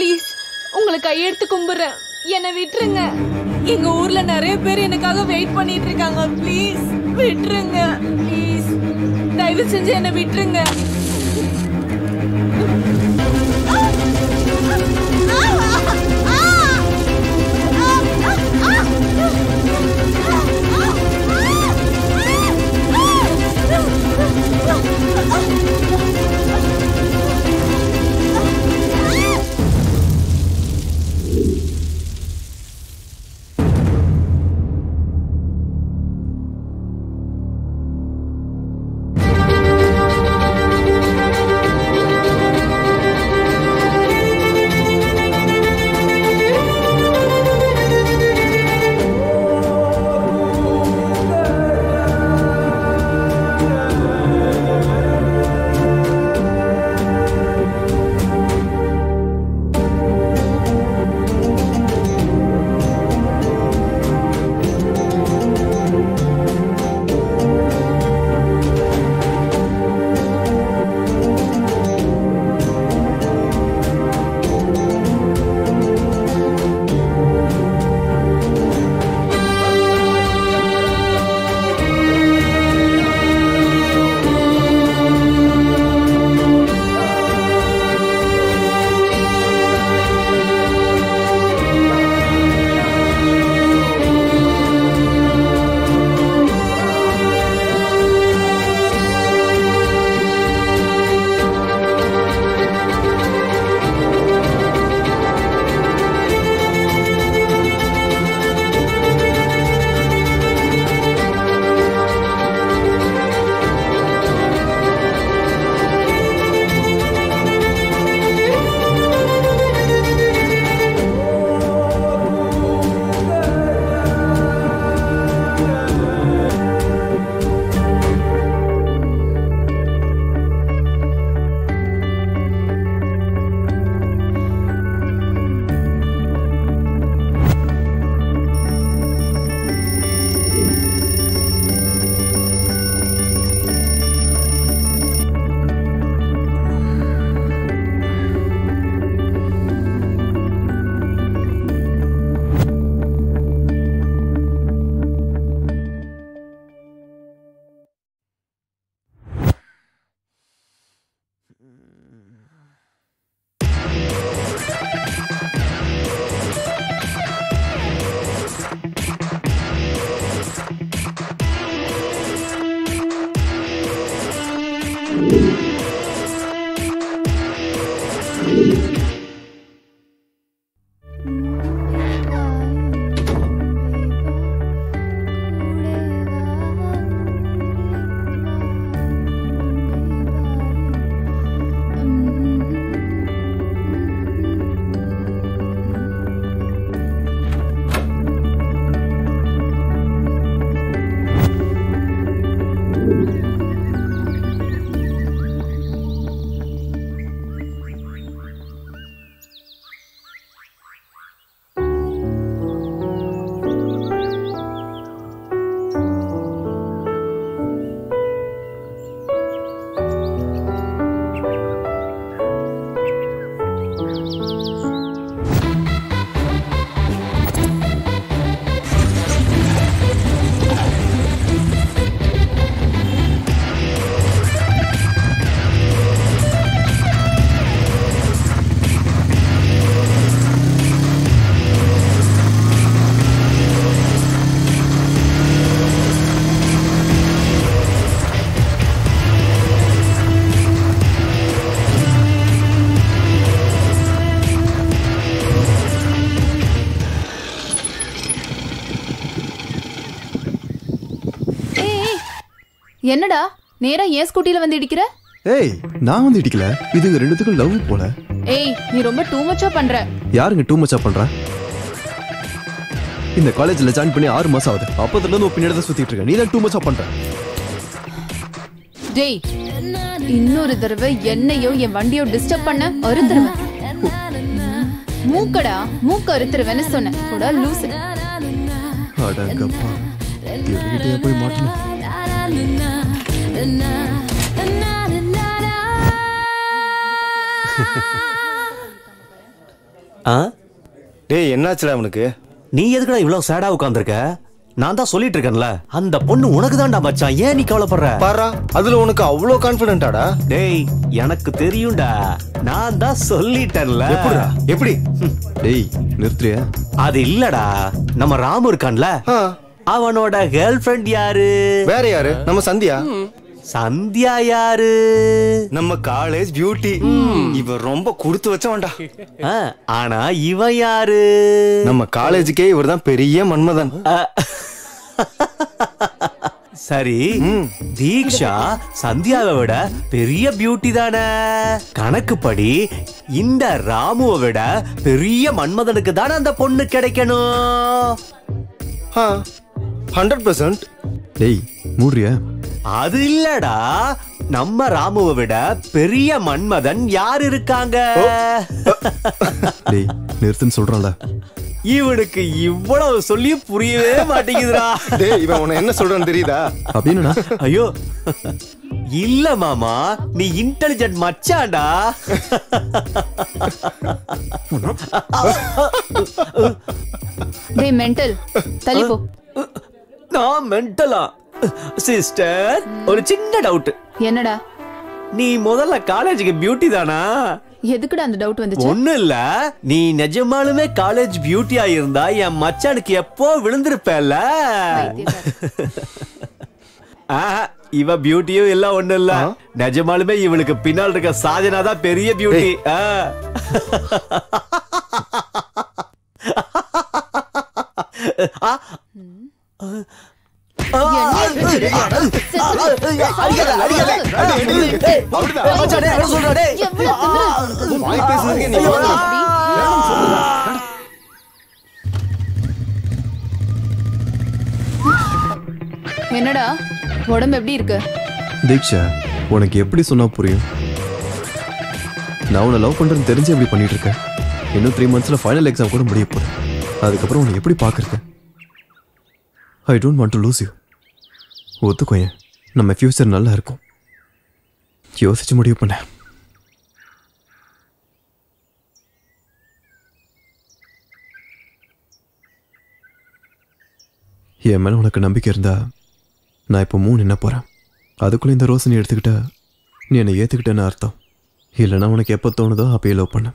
Please உங்களை கையெடுத்து கும்பிடுறேன், என்னை விட்டுருங்க. எங்க ஊர்ல நிறைய பேர் எனக்காக வெயிட் பண்ணிட்டு இருக்காங்க. ப்ளீஸ் விட்டுருங்க, ப்ளீஸ் தயவு செஞ்சு என்னை விட்டுருங்க. என்னடா நேரா ஏன் ஸ்கூட்டில வந்து இடிக்கிற? ஏய் நான் வந்து இடிக்கல, இதுங்க ரெண்டுத்துக்கும் லவ் போல. ஏய் நீ ரொம்ப டூ மச்சா பண்ற. யாருங்க டூ மச்சா பண்ற? இந்த காலேஜ்ல ஜாயின் பண்ணி 6 மாசம் ஆகுது, அப்பத்துல இருந்து பின்னாடி தான் சுத்திட்டு இருக்க. நீ தான் டூ மச்சா பண்ற. டேய் இன்னொரு தடவை என்னையோ என் வண்டியோ டிஸ்டர்ப் பண்ண அறுத்துருவேன். மூக்கடா மூக்க அறுத்துருவேன்னு சொன்னேன். கூட லூசு. அடங்கப்பா தேடிட்டே போய் மாட்டணும். டேய் என்னாச்சுடா அவனுக்கு? நீ எதுக்குடா இவ்வளவு சேடா உட்கார்ந்திருக்க? நான் தான் சொல்லிட்டு இருக்கேன்ல, அந்த பொண்ணு உனக்கு தான்டா மச்சான். ஏன் நீ கவலைப்படுற? பாரா, அதுல உனக்கு அவ்வளோ கான்ஃபிடென்ட்டாடா? டேய் எனக்கு தெரியும்டா, நான் தான் சொல்லிட்டேன்ல. எப்படிடா? எப்படி? டேய் நிறுத்துறியா? அது இல்லடா, நம்ம ராமு இருக்கான்ல, அவனோட கேர்ள் ஃப்ரெண்ட் யாரு? வேற யாரு? நம்ம சந்தியா. சந்தியா யாரு? நம்ம காலேஜ் பியூட்டி. இவ ரொம்ப கொடுத்து வச்சவன்டா. ஆனா இவன் யாரு? நம்ம காலேஜுக்கே இவர் தான் பெரிய மன்மதன். சரி, தீக்ஷா சந்தியாவை விட பெரிய பியூட்டி தானே. கணக்குப்படி இந்த ராமுவை விட பெரிய மன்மதனுக்கு தானே அந்த பொண்ணு கிடைக்கணும். 100%. டேய் மூடுறியா? அது இல்லடா, நம்ம ராமுவை விட பெரிய மன்மதன் யார் இருக்காங்க? டேய் நிறுத்துன்னு சொல்றான்ல. இவனுக்கு இவ்வளவு சொல்லி புரியவே மாட்டேங்குதுடா. டேய் இவன் உன்னை என்ன சொல்றான்னு தெரியுதா? அப்படின்னா ஐயோ இல்ல மாமா, நீ இன்டெலிஜென்ட் மச்சான்டா. டேய் மெண்டல், தள்ளி போ. நான் மெண்டலா? சிஸ்டர் ஒரு சின்ன டவுட். என்னடா? நீ முதல்ல காலேஜுக்கு பியூட்டி தானா? எதுக்குடா அந்த டவுட் வந்துச்சு? ஒண்ணு இல்ல, நீ நிஜமாலுமே காலேஜ் பியூட்டியா இருந்தா என் மச்சானுக்கு எப்போ விழுந்திருப்பேல்ல. இவ பியூட்டியும் இல்ல, ஒண்ணு இல்ல, நிஜமாலுமே இவளுக்கு பின்னால் இருக்க சாஜனா தான் பெரிய பியூட்டி. என்னடா உடம்பு எப்படி இருக்கு? தீக்ஷா உனக்கு எப்படி சொன்னா புரியும்? நான் உன்னை லவ் பண்றேன்னு தெரிஞ்சு எப்படி பண்ணிட்டு இருக்கேன். இன்னும் 3 monthsல ஃபைனல் எக்ஸாம் கூட முடிய போறேன். அதுக்கப்புறம் உன்னை எப்படி பாக்குறது? I don't want to lose you. ஒத்துக்கோயேன், நம்ம ஃபியூச்சர் நல்லா இருக்கும். யோசிச்சு முடிவு பண்ண. என் மேல உனக்கு நம்பிக்கை இருந்தா நான் இப்போ 3 என்ன போறேன். அதுக்குள்ள இந்த ரோஸ் நீ எடுத்துக்கிட்ட, நீ என்னை ஏத்துக்கிட்டேன்னு அர்த்தம். இல்லைன்னா உனக்கு எப்போ தோணுதோ அப்பயே லவ் பண்ண.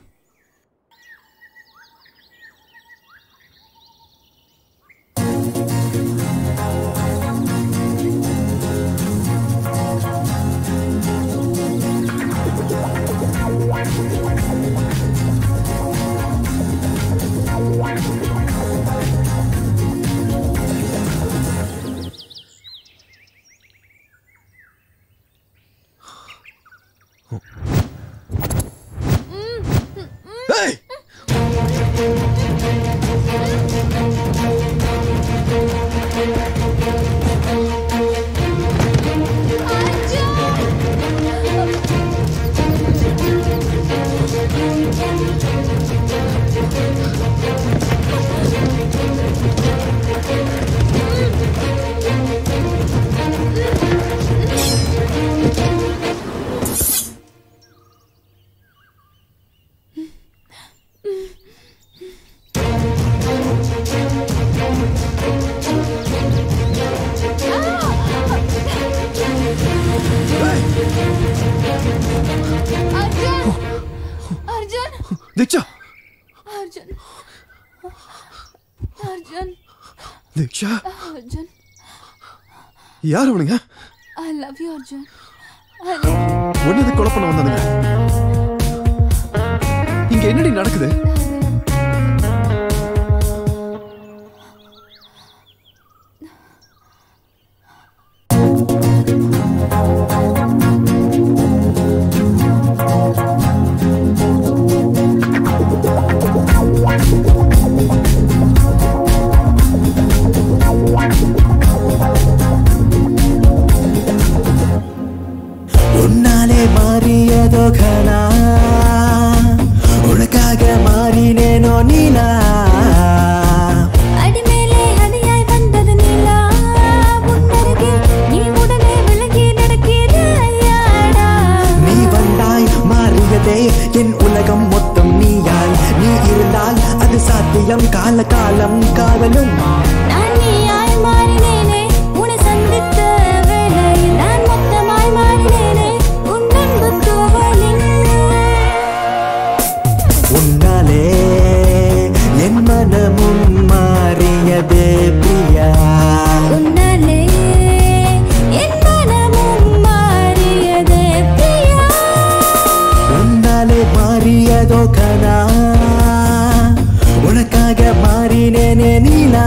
दीक्षा अर्जुन अर्जुन दीक्षा अर्जुन यार அவனுங்க I love you अर्जुन ஒன்னது கொலை பண்ண வந்தானுங்க இங்க என்னடி நடக்குது என் உலகம் மொத்தம் நீயாய் நீ இருந்தால் காவலும் நான் நீயாய் மாறினேனே உன்னை சந்தித்த வேளையில் நான் மொத்தமாய் மாறினேனே உன் அன்பு தூவலில் உன்னாலே என் மனமும் மாறியதே பிரியா உன்னாலே என் மனமும் மாறியதே பிரியா உன்னாலே மாறியதோ கனா உனக்காக மாறினேனே நீலா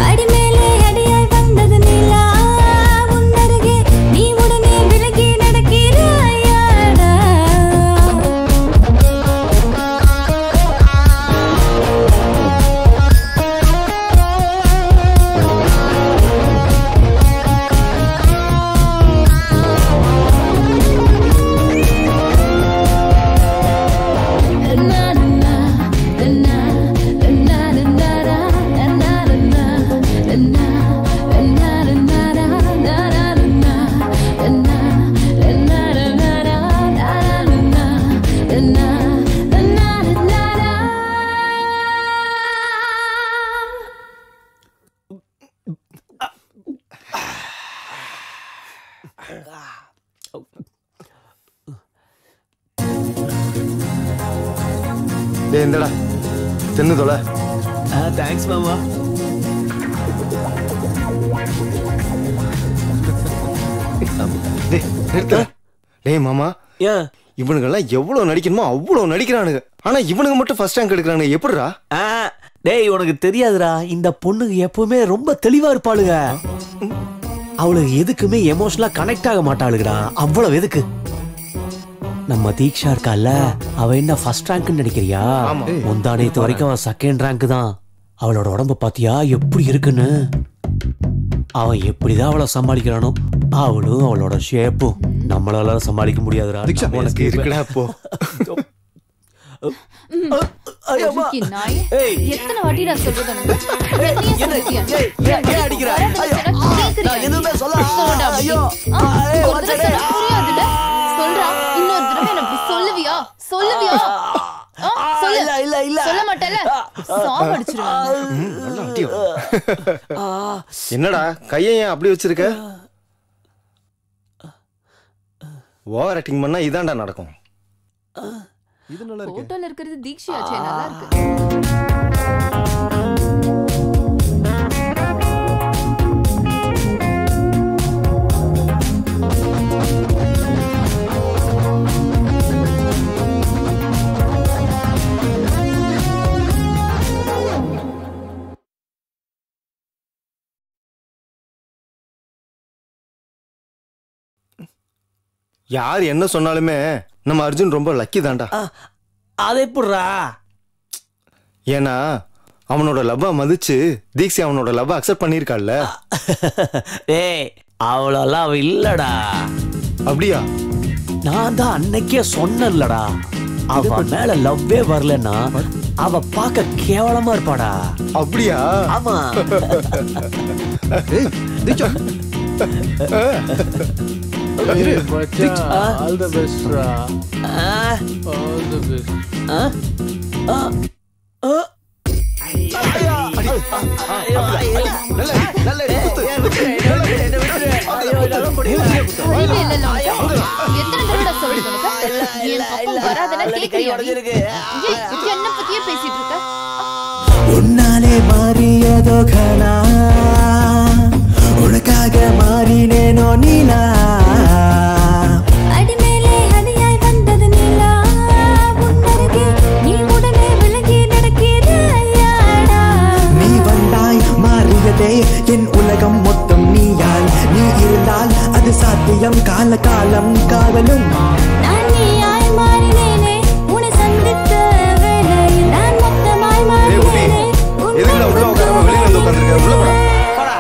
அடிமேலே அடியாய் வந்தது நிலா உன்னருகே நீ உடனே விலகி நடக்கிறாயாடா டேய் இந்தடா தின்னு தொலை. தேங்க்ஸ் மாமா. டேய் நிறுத்து. டேய் மாமா ஏன் இவனுங்கெல்லாம் எவ்வளவு நடிக்கணுமோ அவ்வளவு நடிக்கிறானுங்க. ஆனா இவனுங்க மட்டும் ஃபர்ஸ்ட் ரேங்க் எடுக்கிறானுங்க. எப்படிடா? டேய் உனக்கு தெரியாதுடா, இந்த பொண்ணுங்க எப்பவுமே ரொம்ப தெளிவா இருப்பாளுங்க. அவளுக்கு எதுக்குமே எமோஷனலா கனெக்ட் ஆக மாட்டாளுங்கடா. அவ்வளவு எதுக்கு? நம்ம தீக்ஷா இருக்கால, அவ என்ன ஃபர்ஸ்ட் ரேங்க்னு நினைக்கிறியா? முந்தானேத்து வரைக்கும் அவன் செகண்ட் ரேங்க் தான். அவளோட உடம்ப பாத்தியா எப்படி இருக்குன்னு? அவன் எப்படிதான் அவளை சமாளிக்கிறானோ, அவளும் அவளோட ஷேப்பும் நம்மளால சமாளிக்க முடியாதுடா. உனக்கு இருக்குடா போ. எத்தனை வாட்டி நான் சொல்றது சொல்றா, இன்னொரு தடவை எனக்கு சொல்லுவியா? சொல்லுவியா? சொல்ல மாட்டேல, என்னடா கையை ஏன் அப்படி வச்சிருக்க? ஓவர் ஆக்டிங் பண்ணா இதான்டா நடக்கும். இது நல்லா இருக்கு. போட்டோல இருக்கிறது தீக்ஷியாச்சே, நல்லா இருக்கு. யார் என்ன சொன்னாலுமே நம்ம அர்ஜுன் ரொம்ப லக்கி தான்டா. அது எப்படிரா? ஏன்னா அவனோட லவ்வா மதிச்சு தீக்ஷி அவனோட லவ்வா அக்செப்ட் பண்ணிருக்காள்ல. ஏய் அவளெல்லாம் அவ இல்லடா. அப்படியா? நான் தான் அன்னைக்கே சொன்னேன்லடா, அவ மேல லவ்வே வரலன்னா அவ பார்க்க கேவலமா இருப்பாடா. அப்படியா? ஆமா. ஏய் தீக்ஷா, all the best ra. All the best. உன்னாலே மாறியதோ கனா உனக்காக மாறினேனோ நீலா அடிமேலே அடியாய் வந்தது நிலா உன்னருகே நீ உடனே விலகி நடக்கிறாயாடா நீ வந்தாய் மாறியதே என் உலகம் மொத்தம் நீயால். நீ இருந்தால் அது சாத்தியம், கால காலம் காவலும் நான் நீயாய் மாறினேனே உன்னை சந்தித்த வேளையில் நான் மொத்தமாய் மாறினேனே எதுக்குடா உள்ள உட்காராம வெளியில வந்து உட்கார்ந்திருக்க? உள்ள போடா.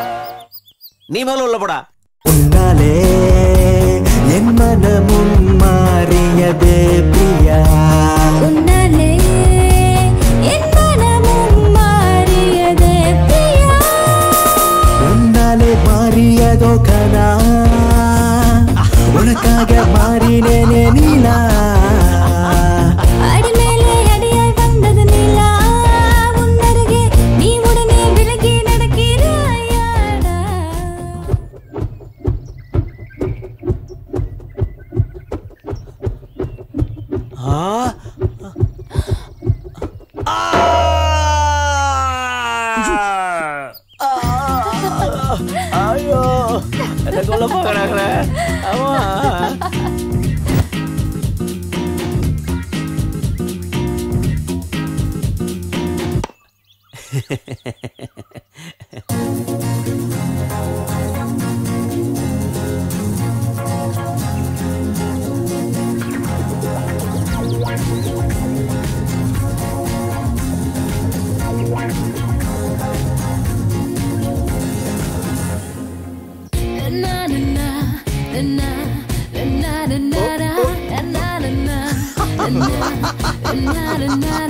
நீ முதல்ல உள்ள போடா. உன்னாலே என் மனமும் மாறியதே பிரியா உன்னாலே என் மனமும் மாறியதே பிரியா உன்னாலே மாறியதோ கனா உனக்காக மாறினேனே நீலா அடிமேலே அடியாய் வந்தது நிலா உன்னருகே ஆமா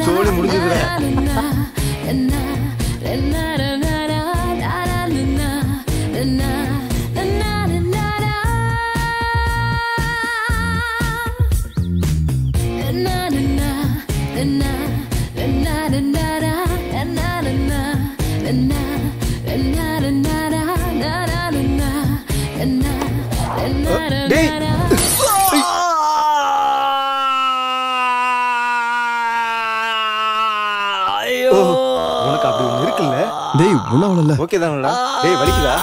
சோழி முடிஞ்சதுல உனக்கு அப்படி ஒண்ணு இருக்குல்ல? டேய் ஒண்ணாவல ஓகே தானடா? டேய் வலிக்குதா?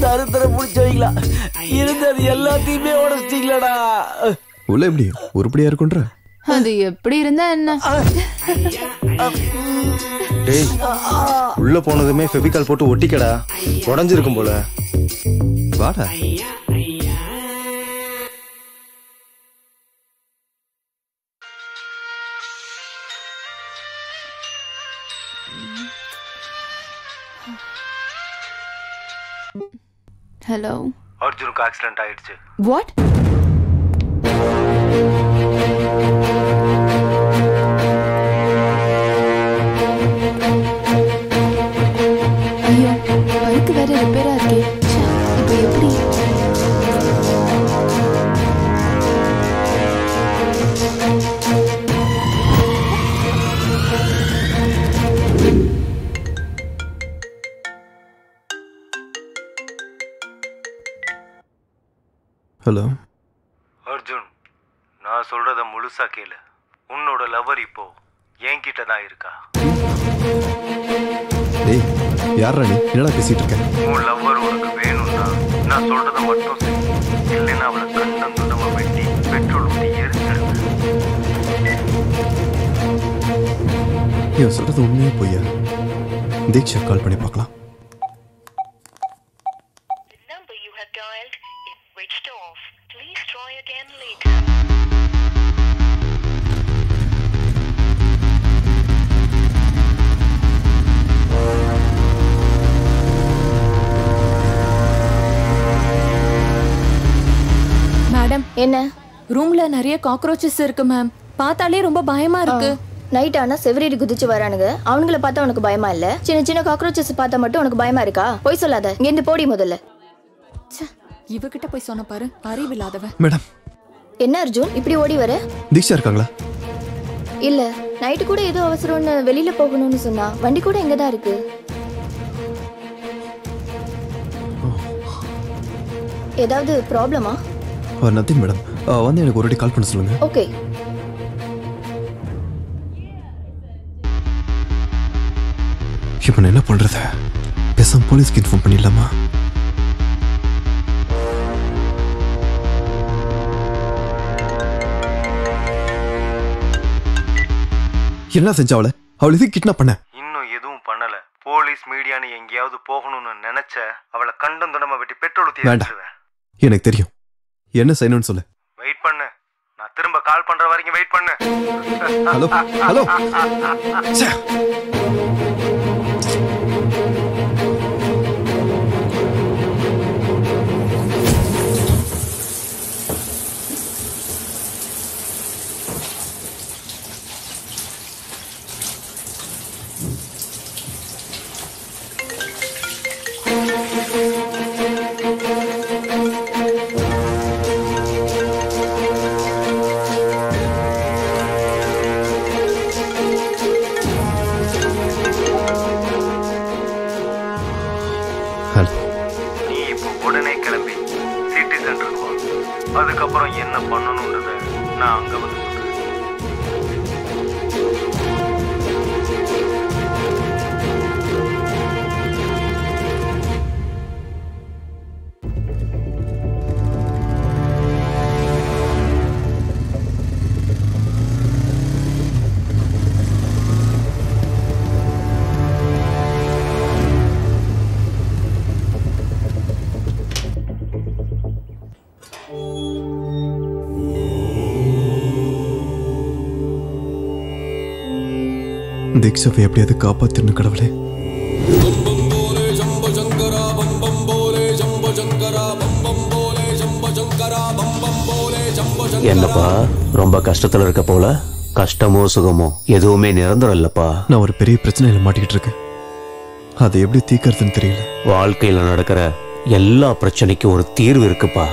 தருத்தர புடிச்சவங்களா இருந்தது எல்லாத்தையுமே உடைச்சிட்டீங்களடா. உள்ள எப்படி உருப்படியா இருக்குன்ற? அது எப்படி இருந்தா என்ன? டேய் உள்ள போனதுமே ஃபெவிகால் போட்டு ஒட்டிக்கடா, உடைஞ்சிருக்கும் போல. வாடா. ஹலோ. அர்ஜுனுக்கு ஆக்சிடென்ட் ஆயிடுச்சு. வாட்? ஐயோ பைக்கு வேற ரிப்பேரா இருக்கே. இப்போ எப்படி? ஹலோ அர்ஜுன், நான் சொல்றத முழுசா கேளு. உன்னோட லவர் இப்போ என்கிட்ட தான் இருக்கா. டேய் யாரா நீ? என்னடா பேசிட்டு இருக்க? உன் லவர் உனக்கு வேணும்னா நான் சொல்றத மட்டும் செய். இல்லைன்னா அவளை கண்டம் துண்டமா வெட்டி பெட்ரோல் ஊற்றி எரிச்சிடுவேன். இவன் சொல்றது உண்மையே பொய்யா? தீக்ஷா கால் பண்ணி பார்க்கலாம். மேடம் என்ன ரூம்ல நிறைய காக்ரோச்சஸ் இருக்கு மேம். பார்த்தாலே ரொம்ப பயமா இருக்கு. நைட் ஆனா செவரேறி குதிச்சு வரானுங்க. அவனுங்கள பார்த்தா உனக்கு பயமா இல்ல? சின்ன சின்ன காக்ரோச்சஸ் பார்த்தா மட்டும் உனக்கு பயமா இருக்கா? போய் சொல்லாத. இங்க இருந்து போடி முதல்ல. இவகிட்ட போய் சொன்ன பாரு, அறிவில்லாதவ. மேடம் என்ன அர்ஜுன் இப்படி ஓடி வர? தீக்ஷா இருக்காங்களா? இல்ல நைட்டு கூட ஏதோ அவசரம்னு வெளியில போகணும்னு சொன்னா. வண்டி கூட எங்கதான் இருக்கு. ஏதாவது ப்ராப்ளமா? Nothing madam. வந்து எனக்கு ஒரு கால் பண்ண சொல்லுங்க. ஓகே. இப்போ நான் என்ன பண்றது? பேசாம போலீஸ்க்கு இன்ஃபார்ம் பண்ணிடலாமா? என்ன செஞ்ச அவளை? அவளை எதுக்கு கிட்னாப் பண்ண? இன்னும் எதுவும் பண்ணல. போலீஸ் மீடியான்னு எங்கேயாவது போகணும்னு நினைச்ச அவளை கண்டம் துண்டமா வெட்டி பெட்ரோல் ஊற்றி எரிச்சிடுவேன். எனக்கு தெரியும். என்ன செய்யணும்னு சொல்லு. வெயிட் பண்ணு. நான் திரும்ப கால் பண்ற வரைக்கும் வெயிட் பண்ணு. Hello hello. நீ இப்போ உடனே கிளம்பி சிட்டி சென்டருக்கு வா. அதுக்கப்புறம் என்ன பண்ணணும்ன்றத நான் அங்க வந்து சொல்றேன். தீக்ஷாவை எப்படியாவது காப்பாத்திரணும் கடவுளே. என்னப்பா ரொம்ப கஷ்டத்துல இருக்க போல? கஷ்டமோ சுகமோ எதுவுமே நிரந்தரம் இல்லப்பா. நான் ஒரு பெரிய பிரச்சனையில மாட்டிக்கிட்டு இருக்கேன். அதை எப்படி தீர்க்கறதுன்னு தெரியல. வாழ்க்கையில நடக்கிற எல்லா பிரச்சனைக்கும் ஒரு தீர்வு இருக்குப்பா.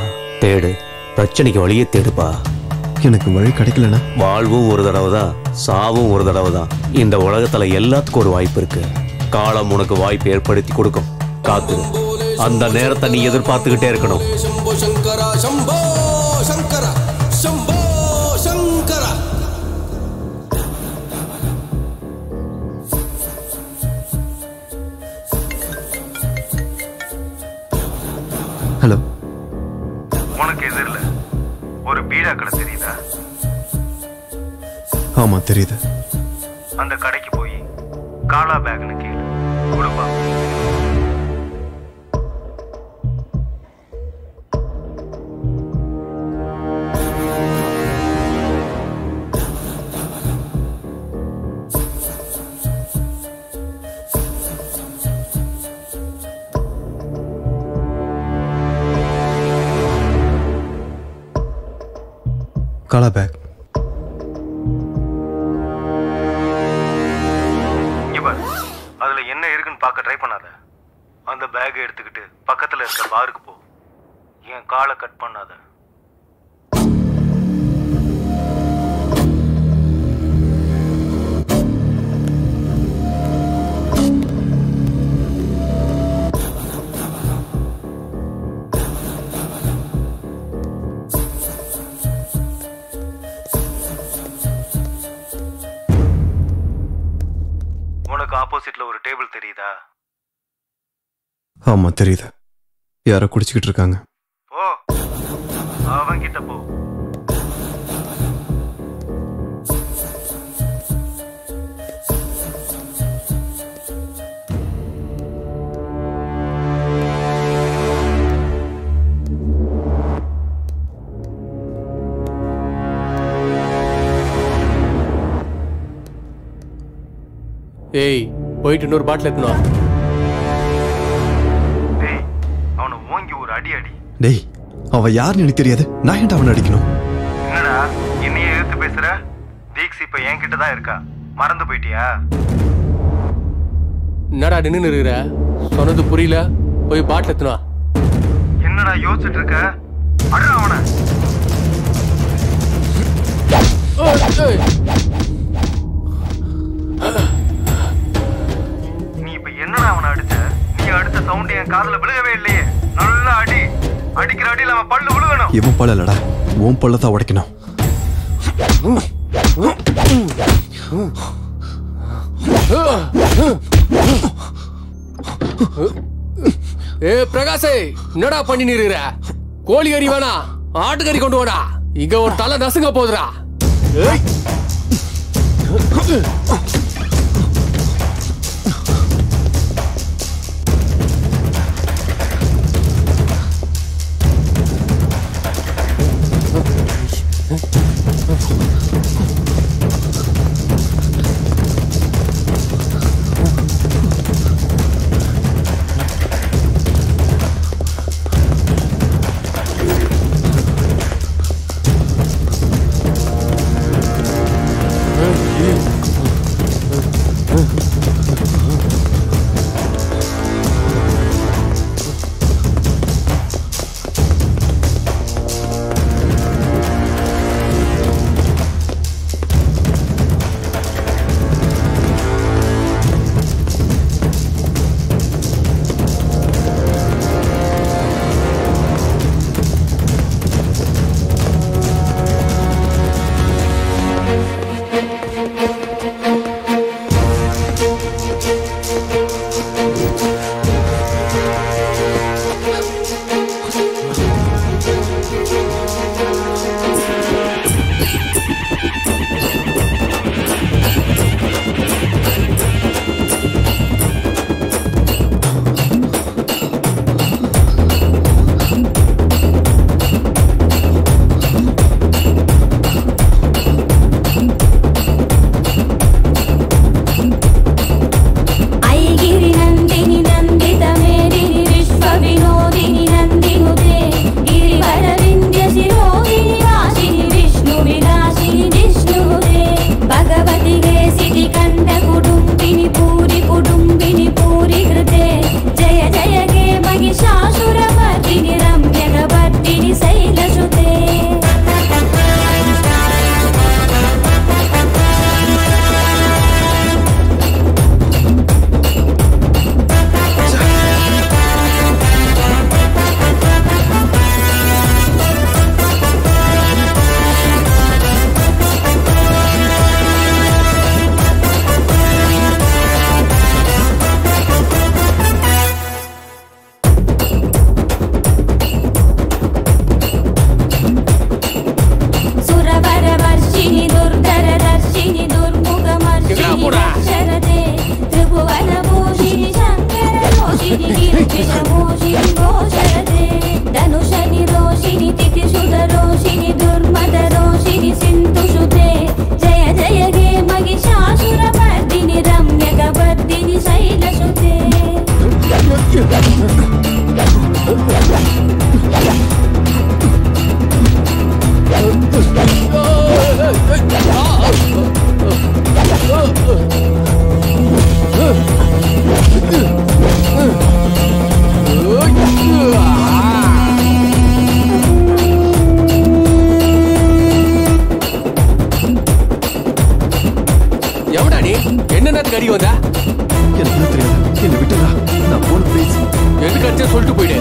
தேடு, பிரச்சனைக்கு வழியே தேடுப்பா. எனக்கு வழி கிடைக்கலனா வாழ்வும் ஒரு தடவை தான், சாவும் ஒரு தடவை தான். இந்த உலகத்துல எல்லாத்துக்கும் ஒரு வாய்ப்பு இருக்கு. காலம் உனக்கு வாய்ப்பு ஏற்படுத்தி கொடுக்கும். காத்து, அந்த நேரத்தை நீ எதிர்பார்த்துக்கிட்டே இருக்கணும். ஹலோ, உனக்கு எதிரில் ஒரு பீடா கடை தெரியுதா? ஆமா தெரியுது. அந்த கடைக்கு போய் காலா பேக்னு கேளு, கொடுப்பா. காலா பேக். அதுல என்ன இருக்குன்னு பார்க்க ட்ரை பண்ணாத. அந்த பேக்கை எடுத்துக்கிட்டு பக்கத்துல இருக்க பாருக்கு போ. என் காலை கட் பண்ணாத. ஆப்போசிட்ல ஒரு டேபிள் தெரியுதா? ஆமா தெரியுது. யாரோ குடிச்சுக்கிட்டு இருக்காங்க. போ, அவன் கிட்ட போ. ஏய், போயிட்டு இன்னொரு பாட்டில் எடுத்துனா. டேய், அவனை ஓங்கி ஒரு அடி அடி. டேய், அவன் யாருன்னு எனக்கு தெரியாது. நான் ஏன்டா அவனை அடிக்கணும்? என்னடா என்னையே எதிர்த்து பேசுற? தீக்ஷி இப்ப என்கிட்ட தான் இருக்கா, மறந்து போயிட்டியா? என்னடா நின்று இருக்கிற? சொன்னது புரியல. போய் பாட்டில் எடுத்துனா. என்னடா யோசிச்சுட்டு இருக்க? அட அவனை. என்னடா அவனை அடிச்ச? நீ அடிச்ச சவுண்ட் என் காதுல விழுகவே இல்லையே. நல்லா அடி. அடிக்கிற அடியில அவன் பல்லு விழுகணும். இவன் பல்ல இல்லடா, உன் பல்ல தான் உடைக்கணும். ஏ பிரகாஷே, என்னடா பண்ணி நிறுற? கோழி கறி வேணா, ஆட்டுக்கறி கொண்டு வாடா. இங்க ஒரு தலை நசுங்க போதுடா. रोषिणि निर्विषमोषिणि घोषरते धनुषनि रोषिणि तिथिसुध रोषिणि दुर्मद रोषिणि सिन्धुसुते जय जय हे महिषासुरमर्दिनि रम्यकवर्दिनि शैलसुते எவடா நீ என்னென்னத்துக்கு அடி வந்தா? எனக்கு தெரியாது, என்ன விட்டுடா. நான் போன ப்ளீஸ். எதுக்கு அடிச்சா சொல்லிட்டு போயிடு.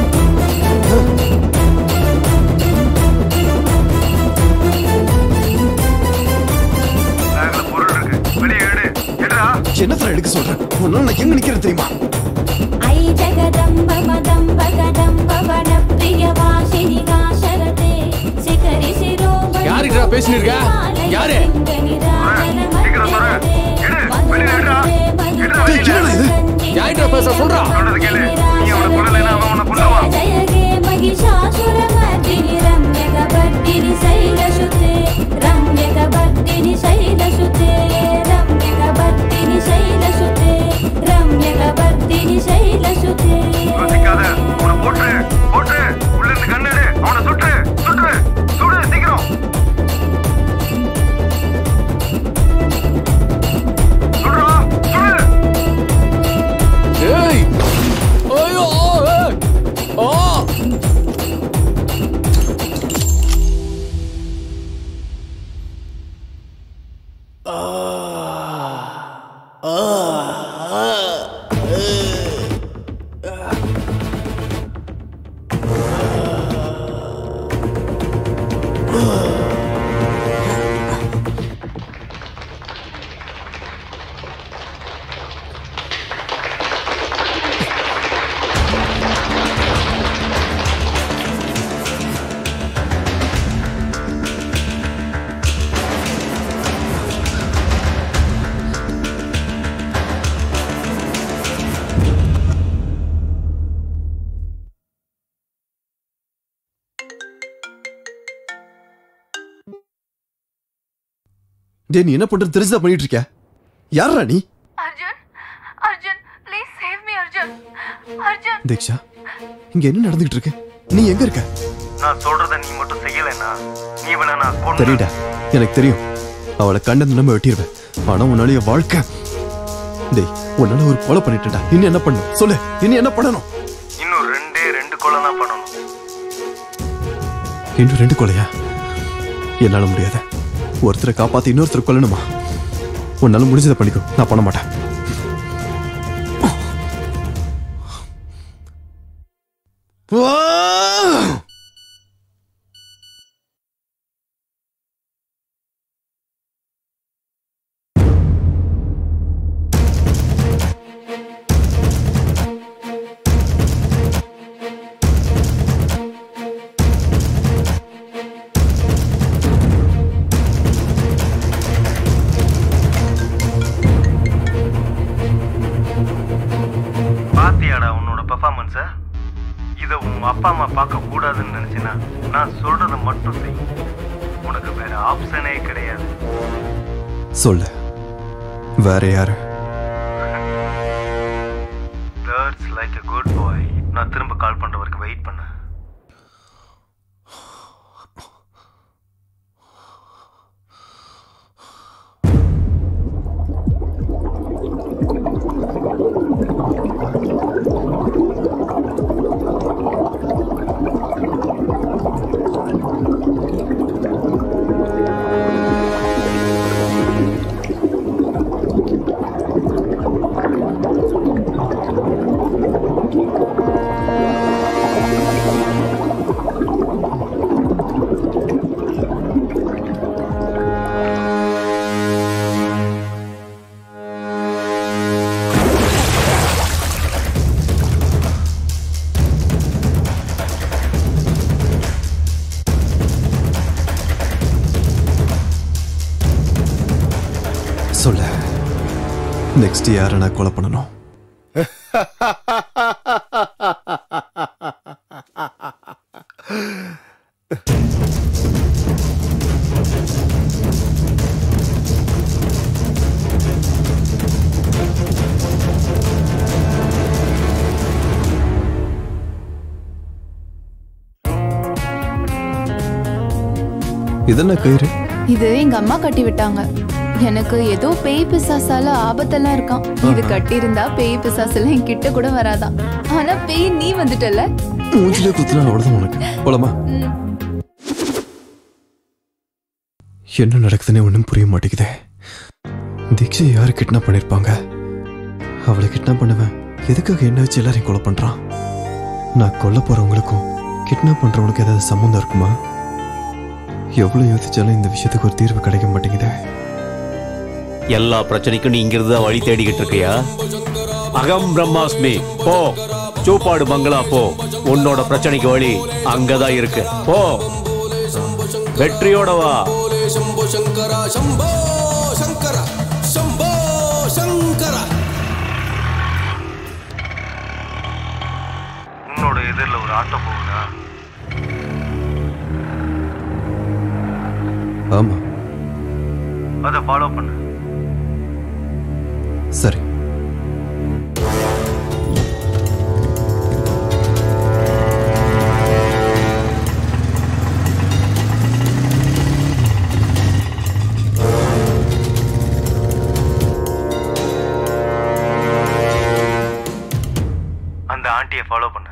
என்ன சார் எடுக்க சொல்றேன்? உன்னால நான் எங்க நிக்கிறேன் தெரியுமா? ஐ ஜகதம்ப மதம்ப கடம்ப வன பிரியவாசினி காசரதே சிகரி சிரோம யாருடா பேசினிருக்க? யாரு? சீக்கிரம் வர. எடு, வெளிய எடுடா. டேய், என்னடா இது? யாருடா பேச சொல்றா? சொல்றது கேளு. நீ அவனை கொல்லலைன்னா அவன் உன்னை கொல்லுவான். ஜயகே மகிஷாசுரமர்தினி ரம்யகவர்தினி சைலசுதே ரம்யகவர்தினி சைலசுதே ரம்யகவர்தினி சைலசுதே ரம்யகவர்தினி சைலசுதே. யோசிக்காத, அவனை போட்டுரு, போட்டுரு. உள்ள இருந்து கண்ணு எடு. அவனை சுட்டு, சுட்டு, சுடு சீக்கிரம். சுடுறா, சுடு. ஏய் ஐயோ ஆ டேய், நீ என்ன பண்றது தெரிஞ்சா பண்ணிட்டு இருக்க? யாரா நீ? Arjun, Arjun, please save me Arjun. Arjun. Diksha, இங்க என்ன நடந்துகிட்டு இருக்கு? நீ எங்க இருக்க? நான் சொல்றத நீ மட்டும் செய்யலைன்னா நீ இவனை நான் கொன்னு. தெரியுடா, எனக்கு தெரியும். அவளை கண்டது நம்ம வெட்டிடுவேன். ஆனா உன்னால என் வாழ்க்கை. டேய், உன்னால ஒரு கொலை பண்ணிட்டேன்டா. இன்னும் என்ன பண்ணணும் சொல்லு. இன்னும் என்ன பண்ணணும்? இன்னும் ரெண்டு கொலை தான் பண்ணணும். இன்னும் 2 கொலையா? என்னால முடியாது. ஒருத்தரை காப்பாத்தி இன்னொருத்தரை கொல்லணுமா? உன்னால முடிஞ்சதை பண்ணிக்கோ, நான் பண்ண மாட்டேன். பாத்தியாடா உன்னோட பெர்ஃபார்மன்ஸ? இதை உன் அப்பா அம்மா பார்க்க கூடாதுன்னு நினைச்சினா நான் சொல்றத மட்டும் செய். உனக்கு வேற ஆப்ஷனே கிடையாது. சொல்லு, வேற யாரு? That's like a good boy. நான் திரும்ப கால் பண்ற வரைக்கும் வெயிட் பண்ணு. சொல்லு, நெக்ஸ்ட் யாரை நான் கொலை பண்ணணும்? இதென்ன கயிறு? இது எங்க அம்மா கட்டி விட்டாங்க. எனக்கு ஏதோ பேய் பிசாசால ஆபத்தெல்லாம் இருக்கான். இது கட்டி இருந்தா பேய் பிசாசெல்லாம் என் கிட்ட கூட வராதான். ஆனா பேய் நீ வந்துட்டல. மூஞ்சிலே குத்துனா அவ்வளவுதான் உனக்கு. போலாமா? என்ன நடக்குதுன்னு ஒன்றும் புரிய மாட்டேங்குதே. தீக்ஷை யாரு கிட்னாப் பண்ணிருப்பாங்க? அவளை கிட்னாப் பண்ணுவேன். எதுக்காக என்ன வச்சு எல்லாரையும் கொலை பண்றான்? நான் கொல்ல போறவங்களுக்கும் கிட்னாப் பண்றவனுக்கு ஏதாவது சம்மந்தம் இருக்குமா? எவ்வளவு யோசிச்சாலும் இந்த விஷயத்துக்கு ஒரு தீர்வு கிடைக்க மாட்டேங்குதே. எல்லா பிரச்சனைக்கும் நீ இங்கிருந்து தான் வழி தேடிக்கிட்டு இருக்கியா? அகம் பிரம்மாஸ்மி, போ சூப்பாடு பங்களா போ. உன்னோட பிரச்சனைக்கு வழி அங்கதான் இருக்கு. போ, வெற்றியோட வா. உன்னோட எதிரில் ஒரு ஆட்டோ போகுதா? ஆமா, அதை ஃபாலோ பண்ணு. சரி. அந்த ஆண்டியை ஃபாலோ பண்ணு.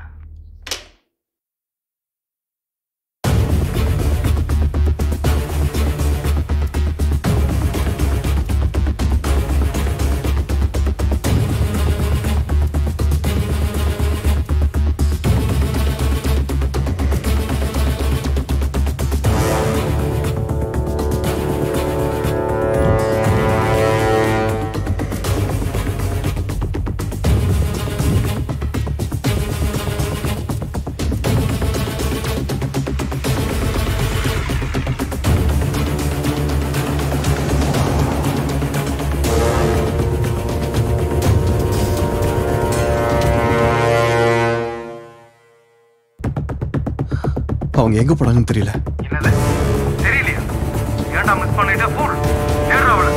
அவங்க எங்க போனாங்கன்னு தெரியல. என்னது தெரியலையா? ஏன்டா மிஸ் பண்ணிட்ட? ஃபூல் ஏறா அவள.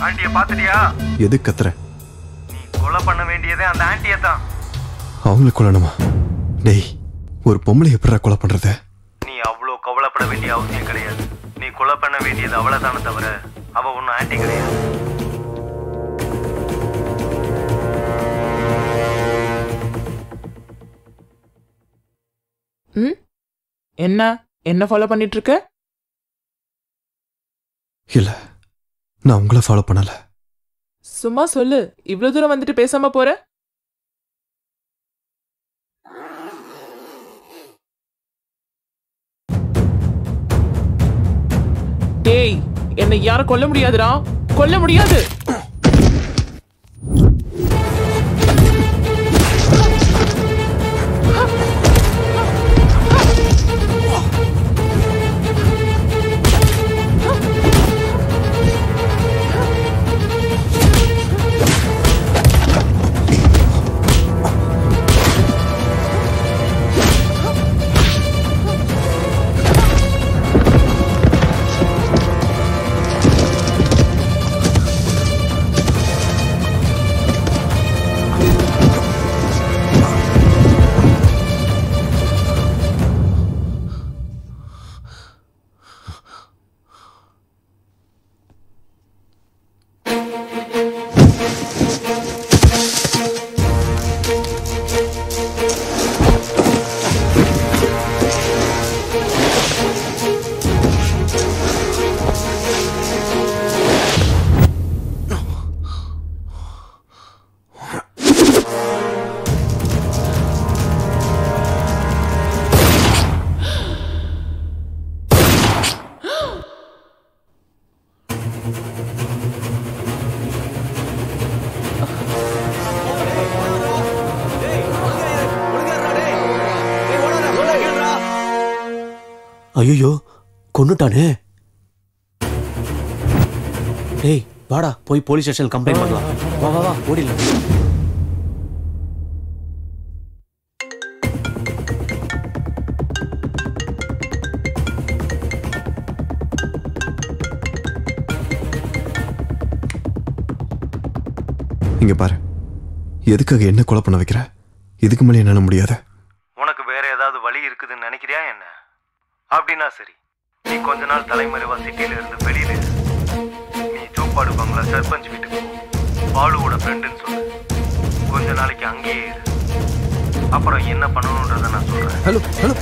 ஆண்டியை பார்த்துட்டியா? எது கத்துற? நீ கொலை பண்ண வேண்டியதே அந்த ஆண்டியை தான். அவங்களை கொல்லணுமா? டேய், ஒரு பொம்பளை எப்படா கொலை பண்றது? நீ அவ்வளோ கவலைப்பட வேண்டிய அவசியம் கிடையாது. நீ கொலை பண்ண வேண்டியது அவளைதானே தவிர அவ ஒன்றும் ஆண்டி கிடையாது. என்ன ஃபாலோ பண்ணிட்டு இருக்க? இல்ல, நான் உங்களை ஃபாலோ பண்ணல. சும்மா சொல்லு. இவ்வளவு தூரம் வந்துட்டு பேசாம போற? டேய், என்னை யாரும் கொல்ல முடியாதுடா. கொல்ல முடியாது. ஐயோ கொன்னுட்டானே. டேய் வாடா போய் போலீஸ் ஸ்டேஷன் கம்ப்ளைண்ட் பண்ணலாம். வா வா வா ஓடிடலாம். இங்க பாரு, எதுக்காக என்ன கொலை பண்ண வைக்கிற? இதுக்கு மேலே என்னால முடியாத. உனக்கு வேற ஏதாவது வழி இருக்குதுன்னு நினைக்கிறியா என்ன? அப்படின்னா சரி, நீ கொஞ்ச நாள் தலைமறைவா சிட்டியில இருந்து வெளியில இரு. நீ சோப்பாடு பங்களா சர்பஞ்ச் வீட்டுக்கு போ. பாலுவோட ஃப்ரெண்டுன்னு சொல்லு. கொஞ்ச நாளைக்கு அங்கேயே இரு. அப்புறம் என்ன பண்ணணுன்றத நான் சொல்றேன். ஹலோ ஹலோ,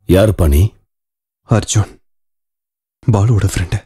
யாரு பாணி? அர்ஜுன், பாலுவோட ஃப்ரெண்டு.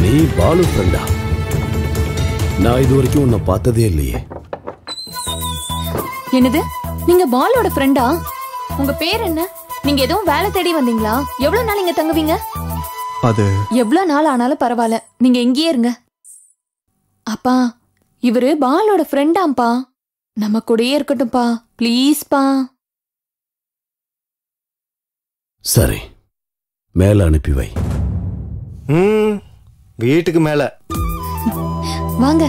நீ பாலு ஃப்ரெண்டா? நான் இது வரைக்கும் உன்னை பார்த்ததே இல்லையே. என்னது, நீங்க பாலோட ஃப்ரெண்டா? உங்க பேர் என்ன? நீங்க எதுவும் வேலை தேடி வந்தீங்களா? எவ்வளவு நாள் இங்க தங்குவீங்க? அது எவ்வளவு நாள் ஆனாலும் பரவாயில்ல, நீங்க எங்கேயே இருங்க. அப்பா, இவரு பாலோட ஃப்ரெண்டாம்பா, நம்ம கூடயே இருக்கட்டும்பா, ப்ளீஸ்பா. சரி, மேல அனுப்பி வை. வீட்டுக்கு மேல வாங்க.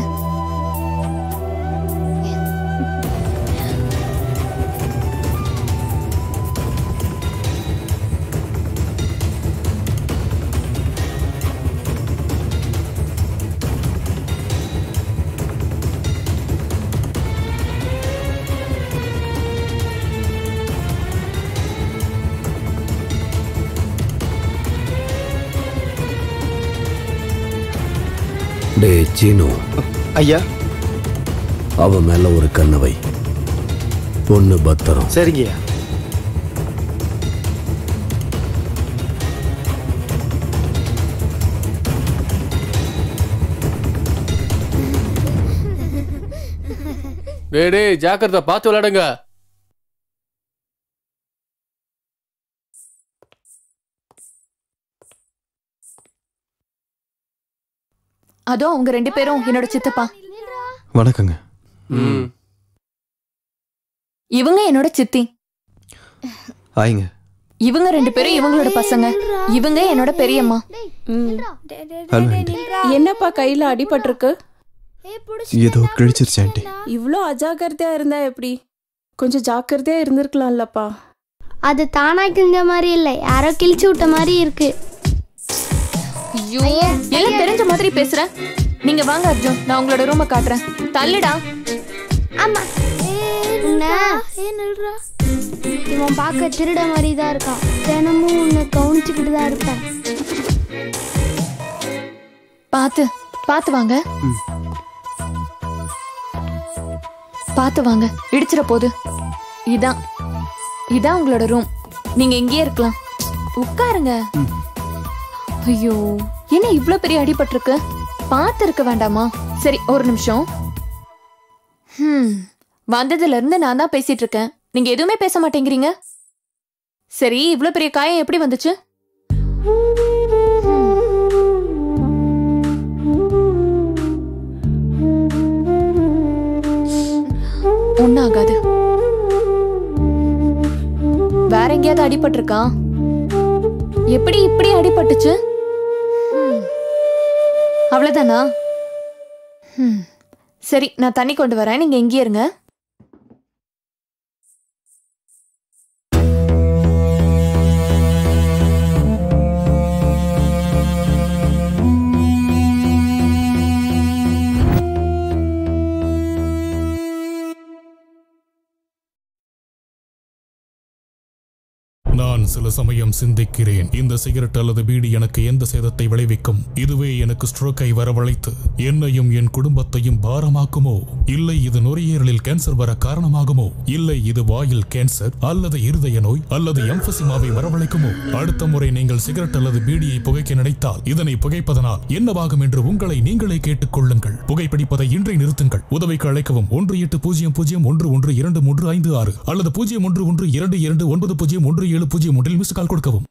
டே சீனு. ஐயா. அவ மேல ஒரு கண்ணை வை. பொண்ணு பத்திரம். சரிங்கய்யா. டேய் ஜாக்கிரதை, பார்த்து விளையாடுங்க. அதோ அவங்க 2 பேரும் என்னோட சித்தப்பா. வணக்கங்க. இவங்க என்னோட சித்தி. ஆயிங்க. இவங்க 2 பேரும் இவங்களோட பசங்க. இவங்க என்னோட பெரியம்மா. என்னப்பா கையில அடிபட்டிருக்கு? ஏதோ கிழிச்சிருச்சு ஆண்டி. இவ்ளோ அஜாக்கிரதையா இருந்தா எப்படி? கொஞ்சம் ஜாக்கிரதையா இருந்திருக்கலாம்லப்பா. அது தானா கிழிஞ்ச மாதிரி இல்ல, யாரோ கிழிச்சு விட்ட மாதிரி இருக்கு. ஐயோ, எல்லாம் தெரிஞ்ச மாதிரி பேசுற. நீங்க வாங்க அர்ஜுன், நான் உங்களோட ரூமை காட்டுறேன். தள்ளுடா. ஆமா. இவன் பார்க்க திருட மாதிரி தான் இருக்கான். தினமும் உன்னை கவனிச்சுக்கிட்டு தான் இருப்பேன். பாத்து வாங்க. பாத்து வாங்க, இடிச்சிட போது. இதான் உங்களோட ரூம். நீங்க இங்கேயே இருக்கலாம். உட்காருங்க. ஐயோ, என்ன இவ்ளோ பெரிய அடிபட்டிருக்கு? பாத்து இருக்க வேண்டாமா? சரி, ஒரு நிமிஷம். வந்ததுல இருந்து நான் தான் பேசிட்டு இருக்கேன். நீங்க எதுவுமே பேச மாட்டேங்கிறீங்க. சரி, இவ்ளோ பெரிய காயம் எப்படி வந்துச்சு? ஒன்னும் ஆகாது. வேற எங்கேயாவது அடிபட்டிருக்கா? எப்படி இப்படி அடிபட்டுச்சு? அவ்வளவுதானா? சரி, நான் தண்ணி கொண்டு வரேன். நீங்க இங்கே இருங்க. நான் சில சமயம் சிந்திக்கிறேன், இந்த சிகரெட் அல்லது பீடி எனக்கு எந்த சேதத்தை விளைவிக்கும்? இதுவே எனக்கு ஸ்ட்ரோக்கை வரவழைத்து என்னையும் என் குடும்பத்தையும் பாரமாக்குமோ? இல்லை இது நுரையீரலில் கேன்சர் வர காரணமாகுமோ? இல்லை இது வாயில் கேன்சர் அல்லது இருதய நோய் அல்லது எம்பசிமாவை வரவழைக்குமோ? அடுத்த முறை நீங்கள் சிகரெட் அல்லது பீடியை புகைக்க நினைத்தால் இதனை புகைப்பதனால் என்னவாகும் என்று உங்களை நீங்களே கேட்டுக் கொள்ளுங்கள். புகைப்பிடிப்பதை இன்றை நிறுத்துங்கள். உதவிக்கு அழைக்கவும் 1800-112356 அல்லது 0112290117 மிஸ் கால் கொடுக்கவும்.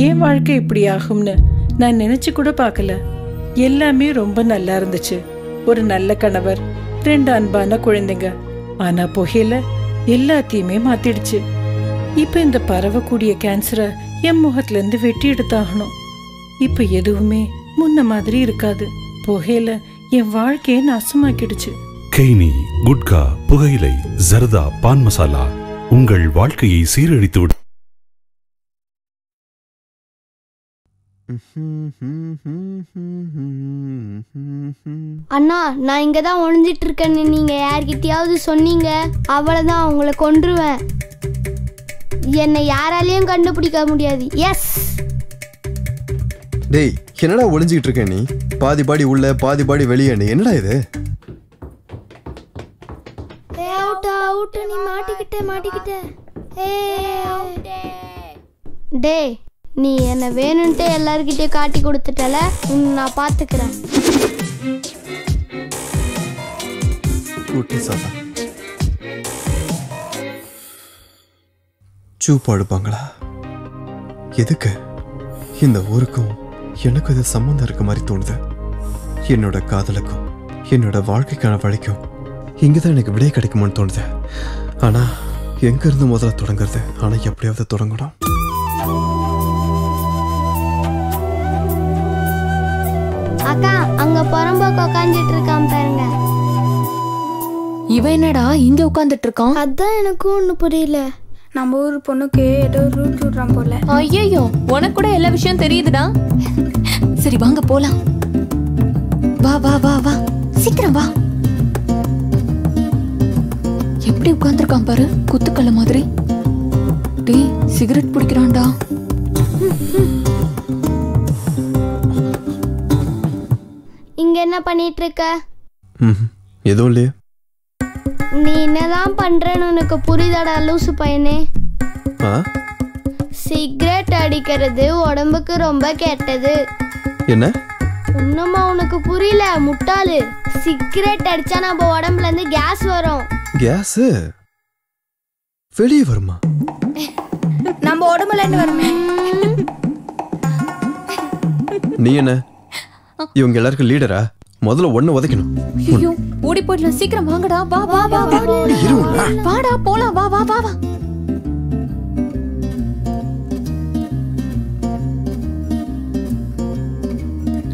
ஏன் வாழ்க்கை இப்படி ஆகும்னு நான் நினைச்சு கூட பார்க்கல. எல்லாமே ரொம்ப நல்லா இருந்துச்சு. ஒரு நல்ல கணவர், 2 அன்பான குழந்தைங்க. ஆனா புகையில எல்லாத்தையுமே மாத்திடுச்சு. இப்ப இந்த பரவக்கூடிய கேன்சரை என் முகத்துல இருந்து வெட்டி எடுத்தாகணும். இப்ப எதுவுமே முன்ன மாதிரி இருக்காது. புகையில என் வாழ்க்கையை நாசமாக்கிடுச்சு. கெய்னி, குட்கா, புகையிலை, ஜர்தா, பான் மசாலா உங்கள் வாழ்க்கையை சீரழித்து விடும். அண்ணா, நான் இங்கதான் ஒளிஞ்சிட்டு இருக்கேன்னு நீங்க யார்கிட்டயாவது சொன்னீங்க, அவ்வளவுதான், உங்களை கொன்றுவேன். என்னை யாராலையும் கண்டுபிடிக்க முடியாது. எஸ். டேய், என்னடா ஒளிஞ்சிட்டு இருக்க நீ? பாதி பாடி உள்ள பாதி பாடி வெளியே. என்னடா இது? நீ மாட்டிக்கிட்ட. டேய், நீ என்ன வேணும்ட்டு எல்லார்கிட்டயும் காட்டி கொடுத்துட்டல, நான் பாத்துக்கிறேன். சூப்பாடுப்பாங்களா? எதுக்கு? இந்த ஊருக்கும் எனக்கும் இது சம்பந்தம் இருக்க மாதிரி தோணுது. என்னோட காதலுக்கும் என்னோட வாழ்க்கைக்கான வழிக்கும் இங்கதான் எனக்கு விடை கிடைக்குமான்னு தோணுது. ஆனா எங்க இருந்து முதல்ல தொடங்குறது? ஆனா எப்படியாவது தொடங்கணும். அக்கா, அங்க புறம்போக்கு உட்காந்துட்டு இருக்கான் பாருங்க. இவன் என்னடா இங்க உட்காந்துட்டு இருக்கான்? அதான் எனக்கும் ஒண்ணு புரியல. நம்ம ஊர் பொண்ணுக்கு ஏதோ ரூட் விடுறான் போல. ஐயோ, உனக்கு கூட எல்லா விஷயம் தெரியுதுடா. சரி வாங்க போலாம். வா வா வா வா, சீக்கிரம் வா. எப்படி உட்கார்ந்துருக்கான் பாரு, குத்துக்கல்ல மாதிரி. டேய், சிகரெட் பிடிக்கிறான்டா. இங்க என்ன பண்ணிட்டு இருக்க? எதுவும் இல்லையே. நீ என்னதான் பண்றேன்னு உனக்கு புரியுதாடா லூசு பையனே? சிகரெட் அடிக்கிறது உடம்புக்கு ரொம்ப கெட்டது. என்ன? இன்னுமா உனக்கு புரியல முட்டாளு? சிகரெட் அடிச்சா நம்ம உடம்புல இருந்து கேஸ் வரும். கேஸ் வெளியே வருமா? நம்ம உடம்புல என்ன வருமே? நீ என்ன இவங்க எல்லாருக்கும் லீடரா? முதல்ல ஒண்ணு உதைக்கணும். ஐயோ ஓடி போயிடலாம், சீக்கிரம் வாங்கடா. வா வா வா வா வாடா போலாம். வா வா வா வா.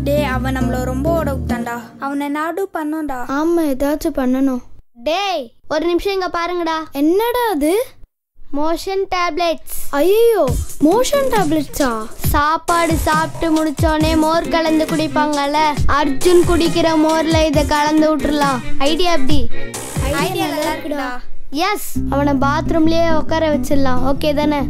டேய் அவன் நம்மள ரொம்ப ஓட விட்டான்டா. அவனை நாடு பண்ணோம்டா. ஆமா ஏதாச்சும் பண்ணணும். டேய் ஒரு நிமிஷம் இங்க பாருங்கடா. என்னடா அது? Motion tablets. ஐயோ மோஷன் டேப்லெட்ஸா? சாப்பாடு சாப்பிட்டு முடிச்சோடனே மோர் கலந்து குடிப்பாங்கல்ல, அர்ஜுன் குடிக்கிற மோர்ல இதை கலந்து விட்டுறலாம். ஐடியா எப்படி? ஐடியா நல்லா இருக்குடா. எஸ், அவனை பாத்ரூம்லயே உட்கார வச்சிடலாம். ஓகே தானே?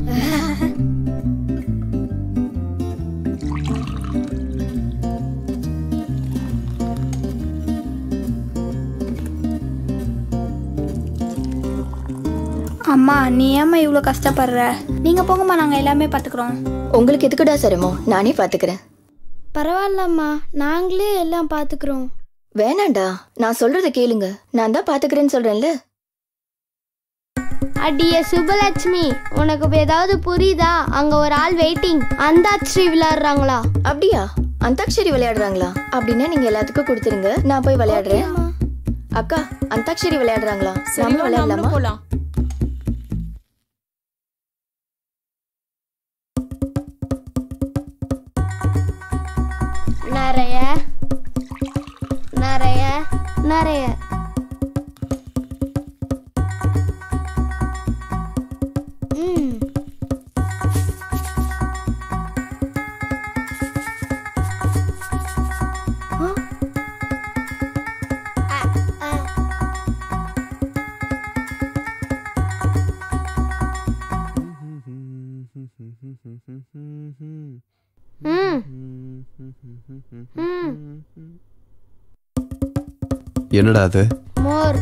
அம்மா நீ ஏம்மா இவ்வளோ கஷ்டப்படுற? நீங்க போங்கம்மா, நாங்க எல்லாமே பாத்துக்கிறோம். உங்களுக்கு எதுக்குடா சிரமம்? நானே பாத்துக்கிறேன். பரவாயில்லம்மா, நாங்களே எல்லாம் பாத்துக்கிறோம். வேணாண்டா, நான் சொல்றத கேளுங்க. நான் தான் பாத்துக்கிறேன்னு சொல்றேன்ல. அடியே சுபலட்சுமி, உனக்கு ஏதாவது புரியுதா? அங்க ஒரு ஆள் வெயிட்டிங். அந்தாட்சி விளையாடுறாங்களா? அப்படியா? அந்தாக்ஷரி விளையாடுறாங்களா? அப்படின்னா நீங்க எல்லாத்துக்கும் கொடுத்துருங்க, நான் போய் விளையாடுறேன். அக்கா, அந்தாக்ஷரி விளையாடுறாங்களா? நாமளும் விளையாடலாமா? நிறைய நிறைய நிறைய என்னடா அது? மோர்.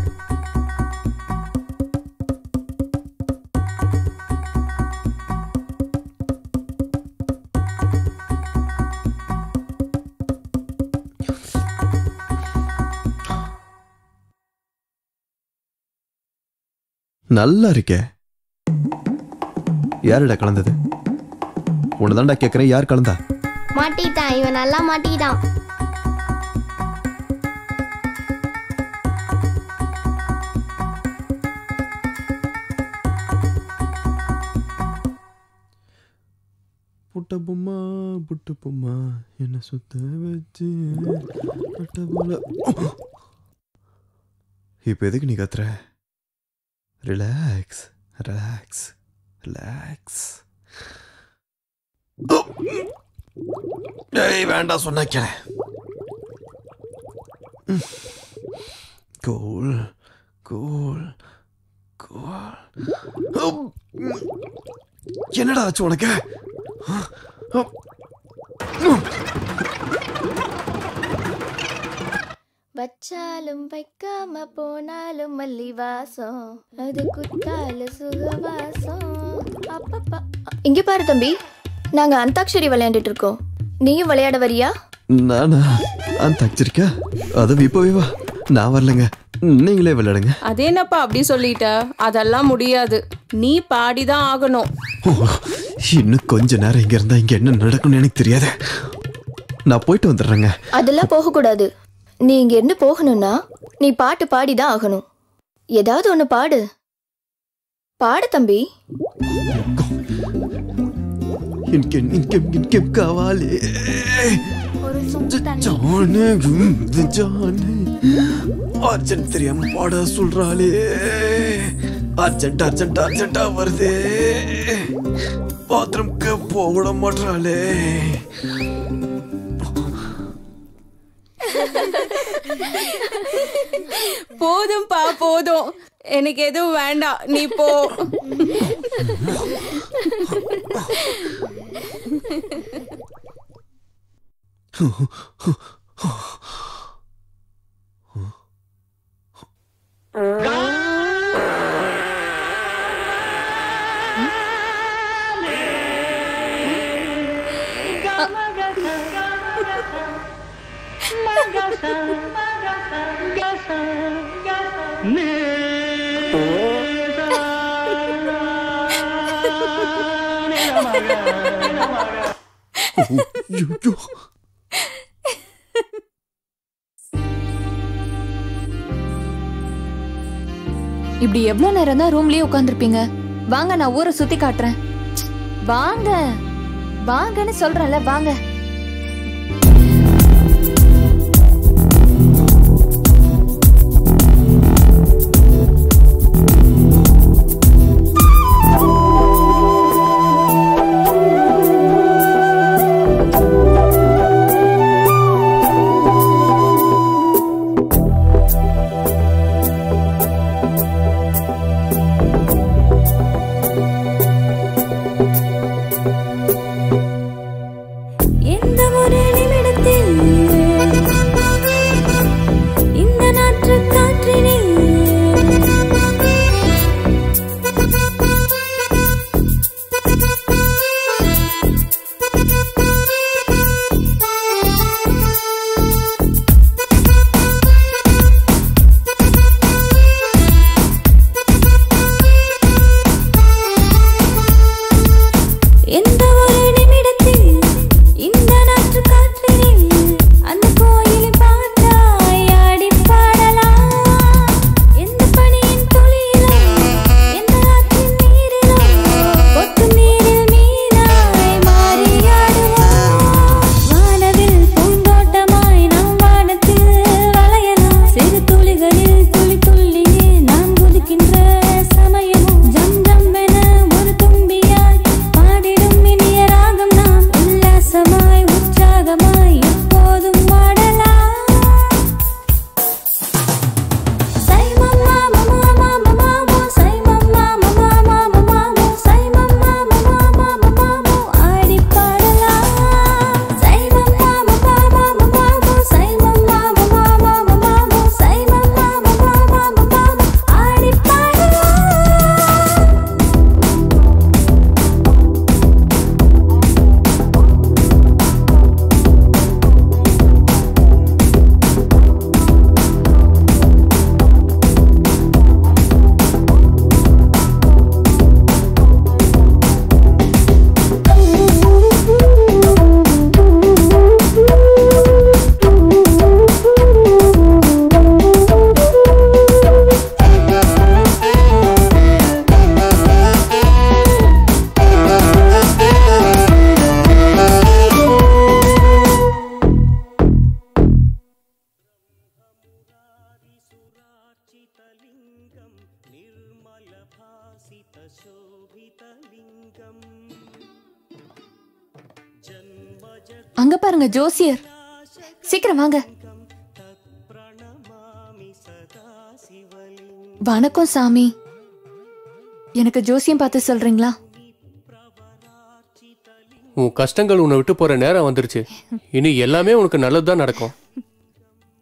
நல்லா இருக்கே. யாருடா கலந்தது? உன்னதான்டா கேக்குறேன், யார் கலந்தா? மாட்டிட்டான் இவன், நல்லா மாட்டிட்டான். புட்ட பொம்மா என்ன சுத்த வச்சு போல. இப்ப எதுக்கு நீ கத்துற? Relax relax relax. வேண்டாம் சொன்னா கேள. Cool cool cool. என்னடா ஆச்சு உனக்கு? வச்சாலும் வைக்காம போனாலும் மல்லி வாசம், அது குத்தால சுகவாசம். அப்பப்பா. இங்க பாரு தம்பி, நாங்க அந்தாக்ஷரி விளையாண்டுட்டு இருக்கோம். நீயும் விளையாட வரியா? நானா அந்தாக்ஷரிக்கா? அது இப்பவே வா. நான் வரலங்க, நீங்களே விளையாடுங்க. அதே என்னப்பா அப்படி சொல்லிட்ட? அதெல்லாம் முடியாது, நீ பாடிதான் ஆகணும். இன்னும் கொஞ்ச நேரம் இங்க இருந்தா இங்க என்ன நடக்கும்னு எனக்கு தெரியாது. நான் போயிட்டு வந்துடுறேங்க. அதெல்லாம் போக கூடாது. நீ இங்க இருந்து போகணும்னா நீ பாட்டு பாடிதான் ஆகணும். ஏதாவது ஒண்ணு பாடு. பாடு தம்பி. காவாலே அர்ஜென்ட் தெரியாம பாட சொல்றாளே. அர்ஜென்ட் அர்ஜென்ட் அர்ஜென்டா வருதே. பாத்ரூம்க்கு போட மாட்டாளே. போதும்பா போதும், எனக்கு எதுவும் வேண்டாம், நீ போ. இப்படி எவ்வளவு நேரம் தான் ரூம்லயே உட்காந்துருப்பீங்க? வாங்க, நான் ஊரை சுத்தி காட்டுறேன். வாங்க வாங்கன்னு சொல்றேன்ல, வாங்க. அங்க பாருங்க ஜோசியர், சீக்கிரம் வாங்க. வணக்கம் சாமி, எனக்கு ஜோசியம் பார்த்து சொல்றீங்களா? உன் கஷ்டங்கள் உன்னை விட்டு போற நேரம் வந்துருச்சு. இனி எல்லாமே உனக்கு நல்லதுதான் நடக்கும்.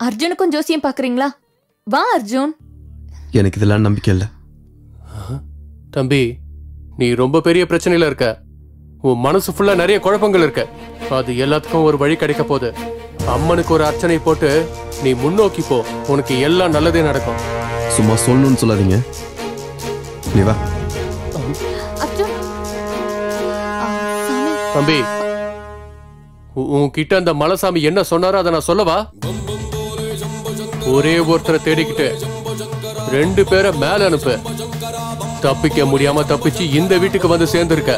அர்ஜுனுக்கும் ஜோசியம் பாக்குறீங்களா? வா அர்ஜுன். எனக்கு இதெல்லாம் நம்பிக்கை இல்லை. தம்பி, நீ ரொம்ப பெரிய பிரச்சனையில இருக்க. உன் மனசு ஃபுல்லா நிறைய குழப்பங்கள் இருக்க. அது எல்லாத்துக்கும் ஒரு வழி கிடைக்க போகுது. அம்மனுக்கு ஒரு அர்ச்சனை போட்டு நீ முன்னோக்கி போ. உனக்கு எல்லாம் நல்லதே நடக்கும். சும்மா சொல்லணும்னு சொல்லாதீங்க. நீ வா. தம்பி, உன்கிட்ட அந்த மலைசாமி என்ன சொன்னாரோ அதை நான் சொல்லவா? ஒரே ஒருத்தரை தேடிக்கிட்டு 2 பேரை மேல அனுப்பு. தப்பிக்க முடியாம தப்பிச்சு இந்த வீட்டுக்கு வந்து சேர்ந்திருக்க.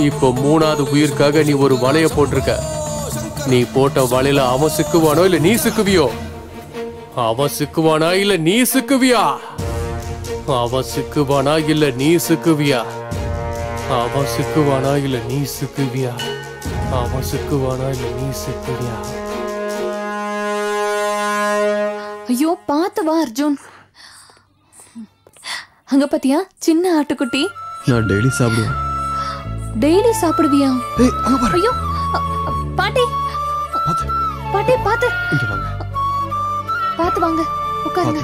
இப்போ 3வது உயிருக்காக நீ ஒரு வலைய போட்டிருக்க. நீ போட்ட வலையில அவன் சிக்குவானோ இல்ல நீ சிக்குவியோ? அவன் சிக்குவானா இல்ல நீ சிக்குவியா? அவன் சிக்குவானா இல்ல நீ சிக்குவியா? அவன் சிக்குவானா இல்ல நீ சிக்குவியா? அவன் சிக்குவானா இல்ல நீ சிக்குவியா? ஐயோ, பார்த்து வா அர்ஜுன். அங்க பாத்தியா சின்ன ஆட்டுக்குட்டி? நான் டெய்லி சாப்பிடுவேன். டெய்லி சாப்பிடுவியா? ஐயோ பாட்டி, பாட்டி பாத்து பாத்து வாங்க, உட்காருங்க.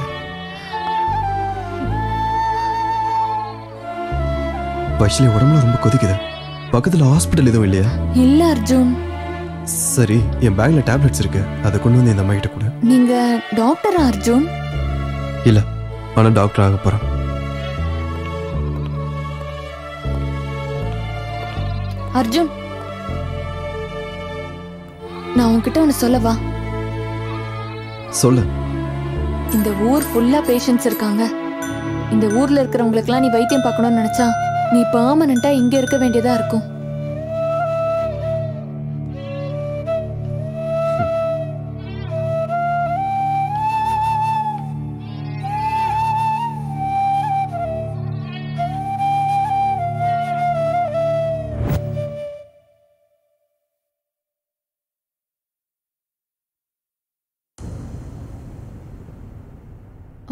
வைஷ்லி உடம்புல ரொம்ப கொதிக்குது. பக்கத்துல ஹாஸ்பிட்டல் எதுவும் இல்லையா? இல்ல அர்ஜுன். சரி, என் பேக்ல டேப்லெட்ஸ் இருக்கு, அதை கொண்டு வந்து இந்த அம்மா கிட்ட கொடு. நீங்க டாக்டரா அர்ஜுன்? இல்ல, ஆனா டாக்டர் ஆக போறேன். அர்ஜுன், நான் உன்கிட்ட ஒன்னு சொல்லவா? சொல்லு. இந்த ஊர் ஃபுல்லா பேஷண்ட்ஸ் இருக்காங்க. இந்த ஊர்ல இருக்கிறவங்களுக்குலாம் நீ வைத்தியம் பார்க்கணும்னு நினைச்சா நீ பெர்மனண்டா இங்க இருக்க வேண்டியதா இருக்கும்.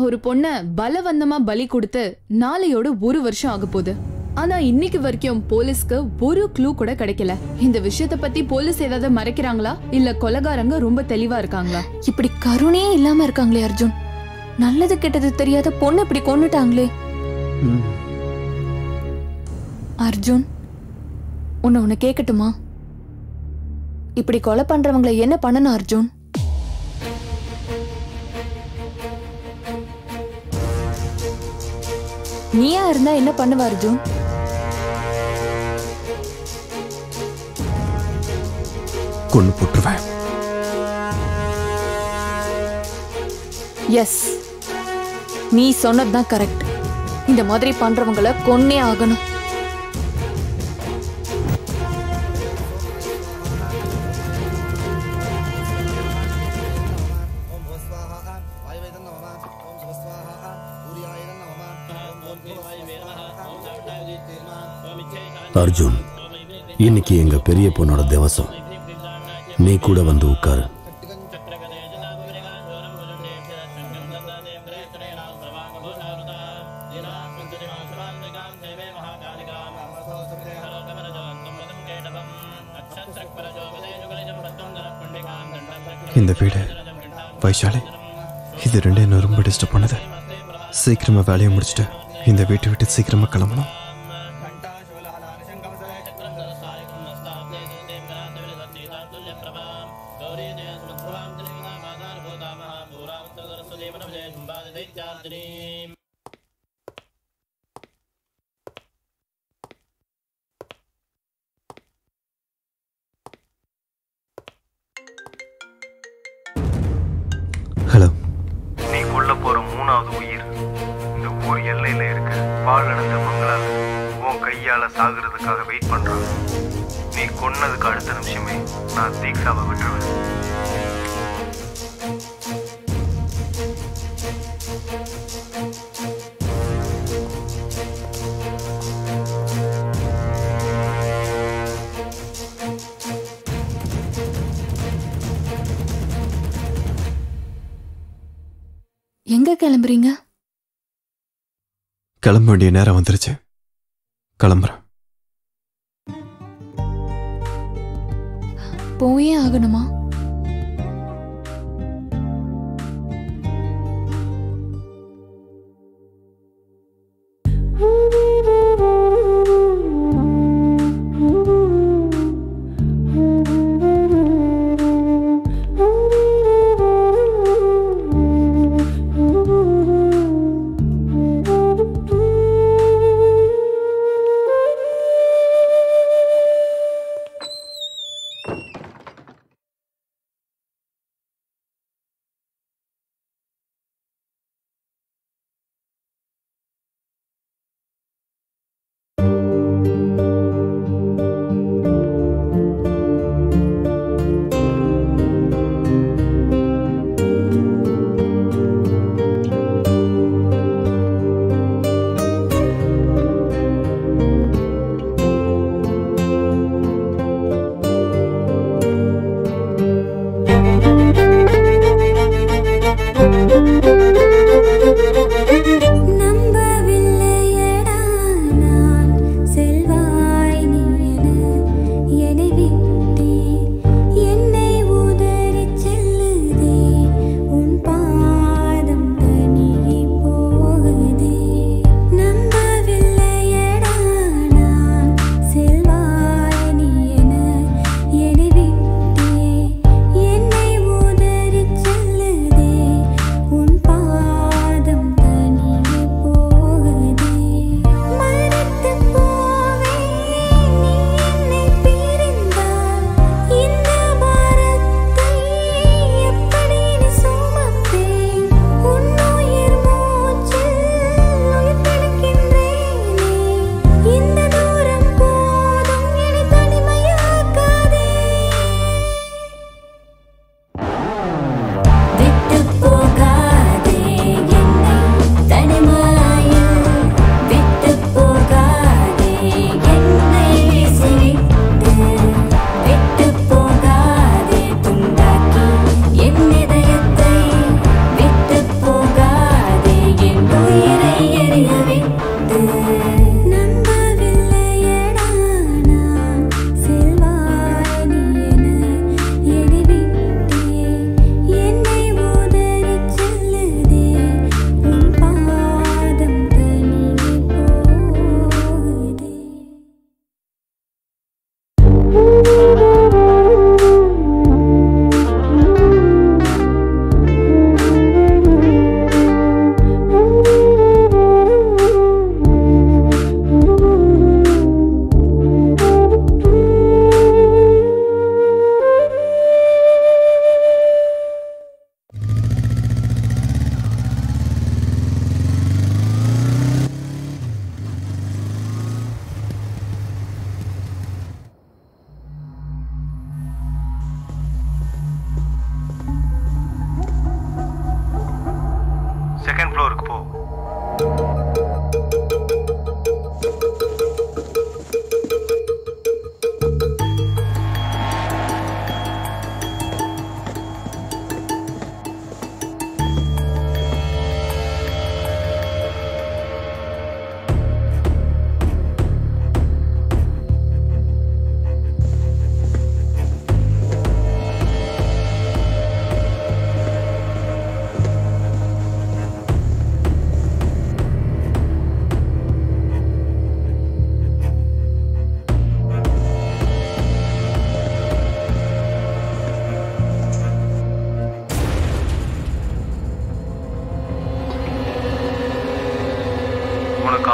ஒரு பொண்ண பலவந்தமா பலி கொடுத்து நாளையோட 1 வருஷம் ஆக போகுது. ஆனா இன்னைக்கு வரைக்கும் போலீஸ்க்கு ஒரு க்ளூ கூட கிடைக்கல. இந்த விஷயத்த பத்தி போலீஸ் ஏதாவது மறைக்கிறாங்களா இல்ல கொலைகாரங்க ரொம்ப தெளிவா இருக்காங்களா? இப்படி கருணையே இல்லாம இருக்காங்களே அர்ஜுன். நல்லது கெட்டது தெரியாத பொண்ணு இப்படி கொன்னுட்டாங்களே. அர்ஜுன், உன்னை கேட்கட்டுமா? இப்படி கொலை பண்றவங்களை என்ன பண்ணணும் அர்ஜுன்? நீயா இருந்தா என்ன பண்ணுவ அர்ஜுன்? கொன்னு போட்டுருவேன். எஸ், நீ சொன்னதுதான் கரெக்ட். இந்த மாதிரி பண்றவங்களை கொன்னே ஆகணும். அர்ஜுன், இன்னைக்கு எங்க பெரிய பொண்ணோட திவசம். நீ கூட வந்து உட்காரு. இந்த வீடு, வைஷாலி, இது ரெண்டு என்ன ரொம்ப டிஸ்டர்ப் பண்ணுது. சீக்கிரமா வேலையை முடிச்சுட்டு இந்த வீட்டை விட்டு சீக்கிரமா கிளம்பணும். ஹலோ. நீ கொல்ல போற 3வது உயிர் இந்த ஊர் எல்லையில இருக்க பால் அடைஞ்ச மங்களால உன் கையால சாகுறதுக்காக வெயிட் பண்றான். நீ கொன்னதுக்கு அடுத்த நிமிஷமே நான் தீக்ஷாவை விட்டுருவேன். எங்க கிளம்புறீங்க? கிளம்ப வேண்டிய நேரம் வந்துருச்சு. கிளம்புறேன். போயே ஆகணுமா?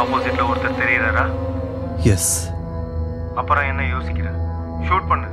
ஆப்போசிட்ல ஒருத்தர் தெரியறாரா? எஸ். அப்புறம் என்ன யோசிக்கிற? ஷூட் பண்ணு.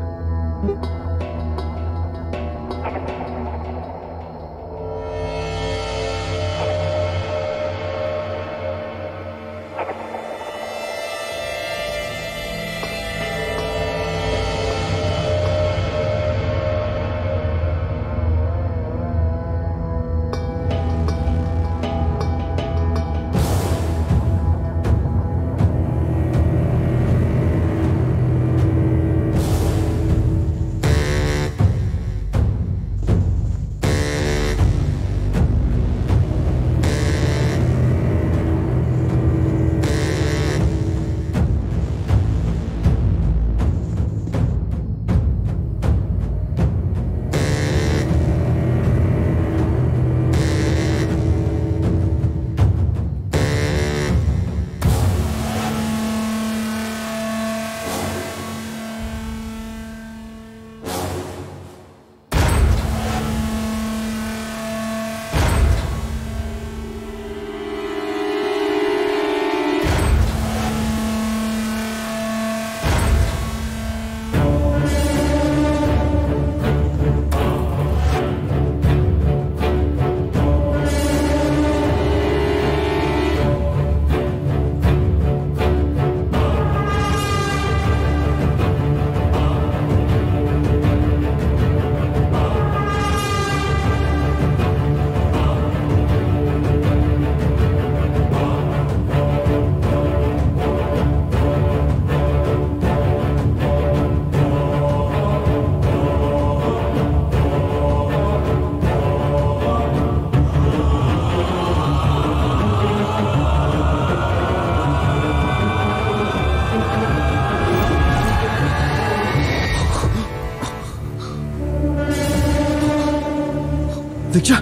தீக்ஷா,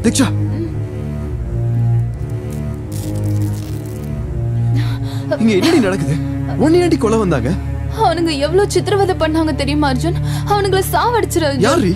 தீக்ஷா, இங்க என்னடி நடக்குது? ஒன்னே கொலை வந்தாங்க. அவனுங்க எவ்வளவு சித்திரவதை பண்ணாங்க தெரியுமா அர்ஜுன்? அவனுங்களை சாவடிச்சிரு. யாரு?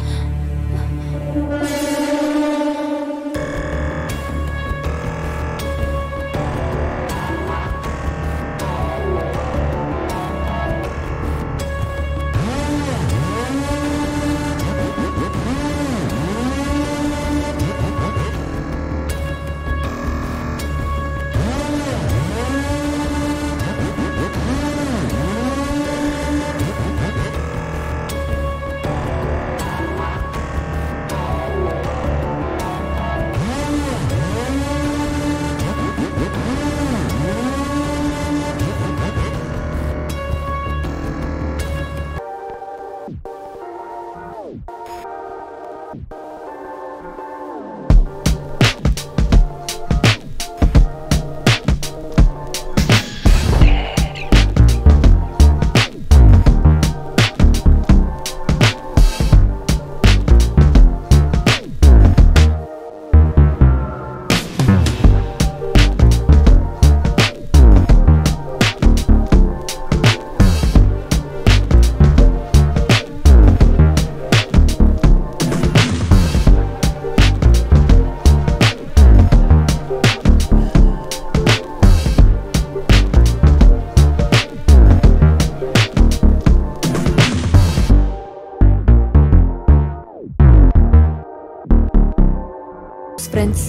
Friends.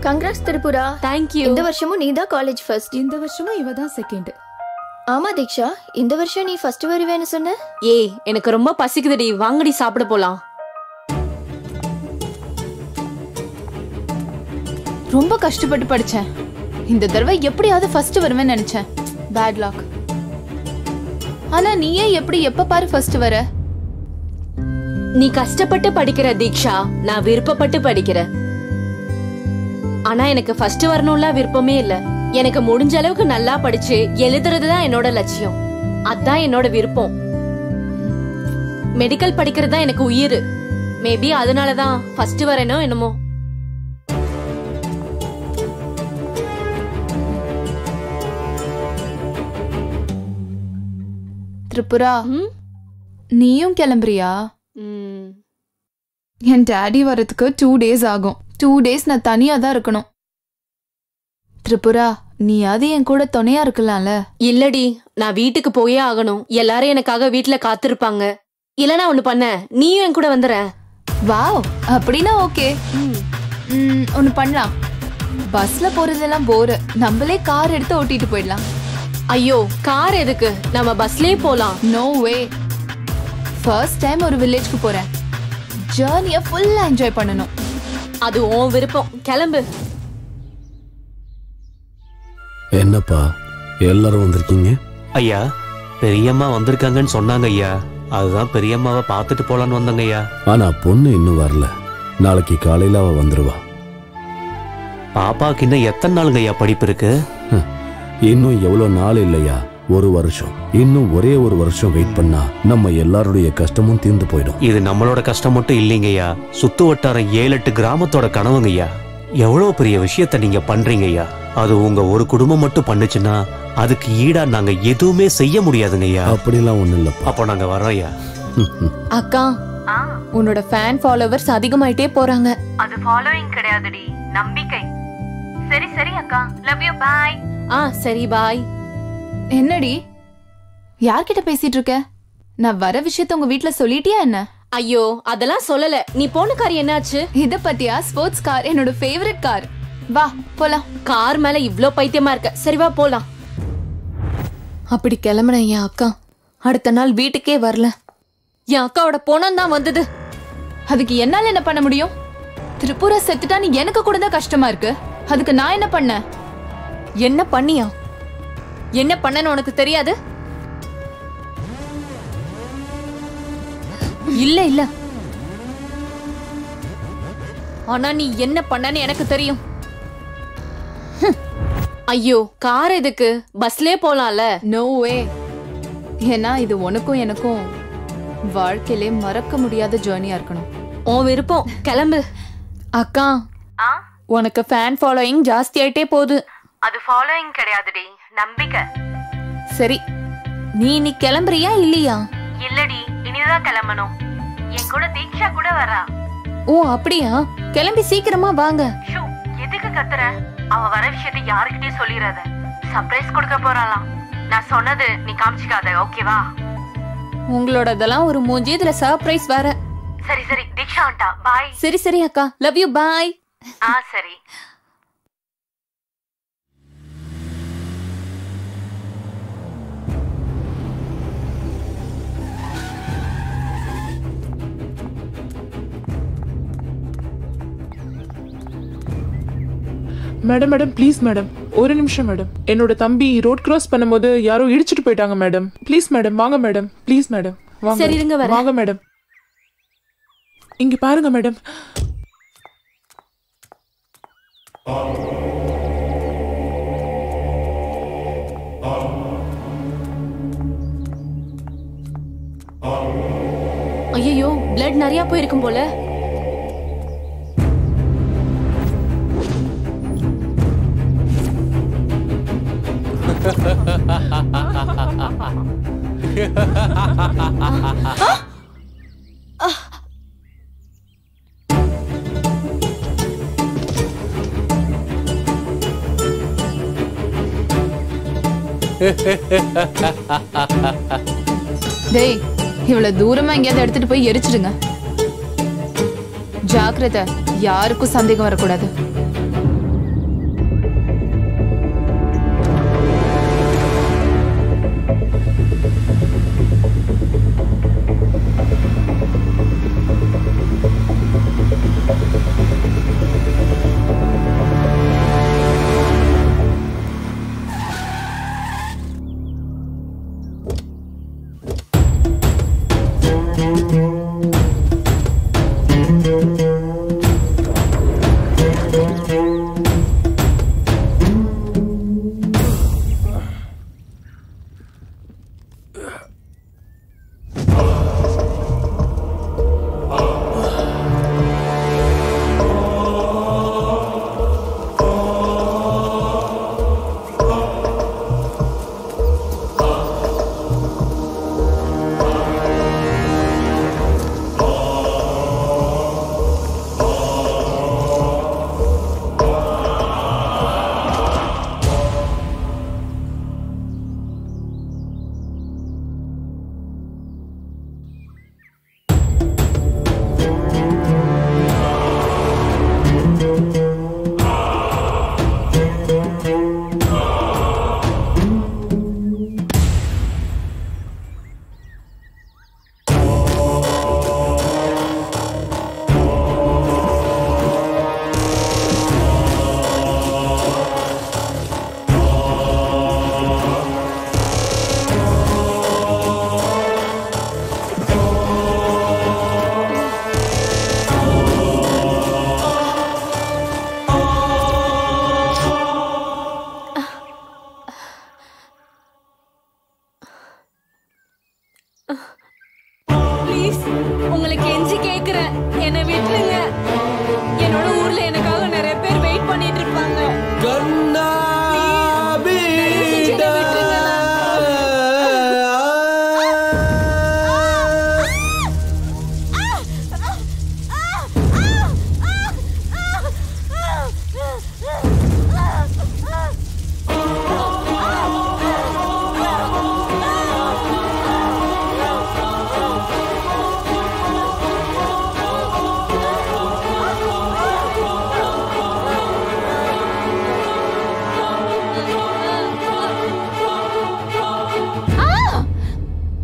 Congrats Tripura. Thank you. இந்த வருஷமும் நீ தான் காலேஜ் ஃபர்ஸ்ட். இந்த வருஷமும் இவ தான் செகண்ட். ஆமா தீக்ஷா, இந்த வருஷம் நீ ஃபர்ஸ்ட் வருவேன்னு சொன்ன. ஏய், எனக்கு ரொம்ப பசிக்குதுடி, வாங்கடி சாப்பிட போலாம். ரொம்ப கஷ்டப்பட்டு படிச்சேன். இந்த தடவை எப்படியாவது ஃபர்ஸ்ட் வருவேன்னு நினைச்சேன். Bad luck. ஆனா நீயே எப்படி எப்ப பாரு ஃபர்ஸ்ட் வர? நீ கஷ்டப்பட்டு படிக்கிற தீக்ஷா, நான் விருப்பப்பட்டு படிக்கிறேன். ஆனா எனக்கு ஃபர்ஸ்ட் வரணும்ல விருப்பமே இல்ல. எனக்கு முடிஞ்ச அளவுக்கு நல்லா படிச்சு எழுதுறதுதான் என்னோட லட்சியம். அதான் என்னோட விருப்பம். மெடிக்கல் படிக்கிறது தான் எனக்கு உயிர். மேபி அதனாலதான் ஃபர்ஸ்ட் வரேனோ என்னமோ. திரிபுரா, நீயும் கிளம்புறியா? என் டாடி வரதுக்கு 2 days ஆகும். 2 days நான் தனியா தான் இருக்கணும். திரிபுரா, நீ அது என் கூட துணையா இருக்கலாம்ல. இல்லடி, நான் வீட்டுக்கு போயே ஆகணும். எல்லாரும் எனக்காக வீட்டுல காத்திருப்பாங்க. இல்லனா ஒண்ணு பண்ண, நீயும் என் கூட வந்துற. வாவ், அப்படின்னா ஓகே. ஒண்ணு பண்ணலாம். பஸ்ல போறதெல்லாம் போர், நம்மளே கார் எடுத்து ஓட்டிட்டு போயிடலாம். ஐயோ, கார் எதுக்கு? நம்ம பஸ்லயே போலாம். நோ வே. ஃபர்ஸ்ட் டைம் ஒரு வில்லேஜ்க்கு போறேன். ஜர்னியை ஃபுல்லா என்ஜாய் பண்ணணும். அது உன் விருப்பம். கிளம்பு. என்னப்பா எல்லாரும் வந்திருக்கீங்க? ஐயா, பெரியம்மா வந்திருக்காங்கன்னு சொன்னாங்க ஐயா. அதுதான் பெரியம்மாவை பார்த்துட்டு போலான்னு வந்தாங்க ஐயா. ஆனா பொண்ணு இன்னும் வரல. நாளைக்கு காலையில அவ வந்துருவா. பாப்பாக்கு இன்னும் எத்தனை நாளுங்க ஐயா படிப்பு இருக்கு? இன்னும் எவ்வளவு நாள் இல்லையா, 1 வருஷம். இன்னும் ஒரே 1 வருஷம் வெயிட் பண்ணா நம்ம எல்லாருடைய கஷ்டமும் தீர்ந்து போயிடும். இது நம்மளோட கஷ்டம் மட்டும் இல்லைங்க ஐயா, சுத்து வட்டாரம் 7-8 கிராமத்தோட கனவுங்க ஐயா. எவ்வளவு பெரிய விஷயத்த நீங்க பண்றீங்க ஐயா. அது உங்க ஒரு குடும்பம் மட்டும் பண்ணுச்சுன்னா அதுக்கு ஈடா நாங்க எதுவுமே செய்ய முடியாதுங்க ஐயா. அப்படிலாம் ஒண்ணு இல்ல. அப்போ நாங்க வரோம் ஐயா. அக்கா, உன்னோட ஃபேன் ஃபாலோவர்ஸ் அதிகமாயிட்டே போறாங்க. அது ஃபாலோயிங் கிடையாதுடி, நம்பிக்கை. சரி சரி அக்கா, லவ் யூ, பை. சரி பாய். என்னடி யார்கிட்ட பேசிட்டு இருக்க? நான் வர விஷயத்த உங்க வீட்ல சொல்லிட்டியா என்ன? ஐயோ, அதெல்லாம் சொல்லல. நீ போன கார் என்னாச்சு? இத பத்தியா? ஸ்போர்ட்ஸ் கார், என்னோட ஃபேவரட் கார். வா போலாம். கார் மேல இவ்ளோ பைத்தியமா இருக்க. சரி வா போலாம். அப்படி கிளம்புன என் அக்கா அடுத்த நாள் வீட்டுக்கே வரல. என் அக்காவோட போனம் தான் வந்தது. அதுக்கு என்னால என்ன பண்ண முடியும்? திரிபுரா செத்துட்டான்னு எனக்கு கூட தான் கஷ்டமா இருக்கு. அதுக்கு நான் என்ன பண்ண? என்ன பண்ணியா? என்ன பண்ணன்னு உனக்கு தெரியாது? இல்ல இல்ல, ஆனா நீ என்ன பண்ணன்னு எனக்கு தெரியும். ஐயோ, கார் எதுக்கு? பஸ்லயே போலாம்ல. No way. ஏன்னா இது உனக்கும் எனக்கும் வாழ்க்கையிலே மறக்க முடியாத ஜர்னியா இருக்கணும். உன் விருப்பம். கிளம்பு. அக்கா, உனக்கு ஃபேன் ஃபாலோயிங் ஜாஸ்தி ஆயிட்டே போகுது. அது ஃபாலோயிங் கிடையாதுடி, நம்பிக்கை. சரி, நீ கிளம்புறியா இல்லையா? இல்லடி, இனிதான் கிளம்பணும். என் கூட தீக்ஷா கூட வரா. ஓ அப்படியா? கிளம்பி சீக்கிரமா வாங்க. ஷூ, எதுக்கு கத்துற? அவ வர விஷயத்தை யாருக்கிட்டயும் சொல்லிடாத. சர்ப்ரைஸ் கொடுக்க போறாளாம். நான் சொன்னது நீ காமிச்சிக்காத, ஓகேவா? உங்களோடதெல்லாம் ஒரு மூஞ்சி, இதுல சர்ப்ரைஸ் வேற. சரி சரி, தீக்ஷா வந்துட்டா, பாய். சரி சரி அக்கா, லவ் யூ, பாய். சரி. மேடம் மேடம் ப்ளீஸ் மேடம், ஒரு நிமிஷம் மேடம். என்னோட தம்பி ரோட் கிராஸ் பண்ணும்போது யாரோ இடிச்சிட்டு போயிட்டாங்க மேடம். ப்ளீஸ் மேடம், வாங்க மேடம். ப்ளீஸ் மேடம், வாங்க. சரி இருங்க, வரேன். வாங்க மேடம். இங்க பாருங்க மேடம். ஐயோ, பிளட் நிறைய போயிருக்கும் போல. டேய், இவ்வளவு தூரமா எங்கேயாவது எடுத்துட்டு போய் எரிச்சிடுங்க. ஜாக்கிரதை, யாருக்கும் சந்தேகம் வரக்கூடாது. ப்ளீஸ் உங்களை கெஞ்சி கேக்குறேன், என்னை விட்டுருங்க. என்னோட ஊர்ல எனக்காக நிறைய பேர் வெயிட் பண்ணிட்டு இருப்பாங்க.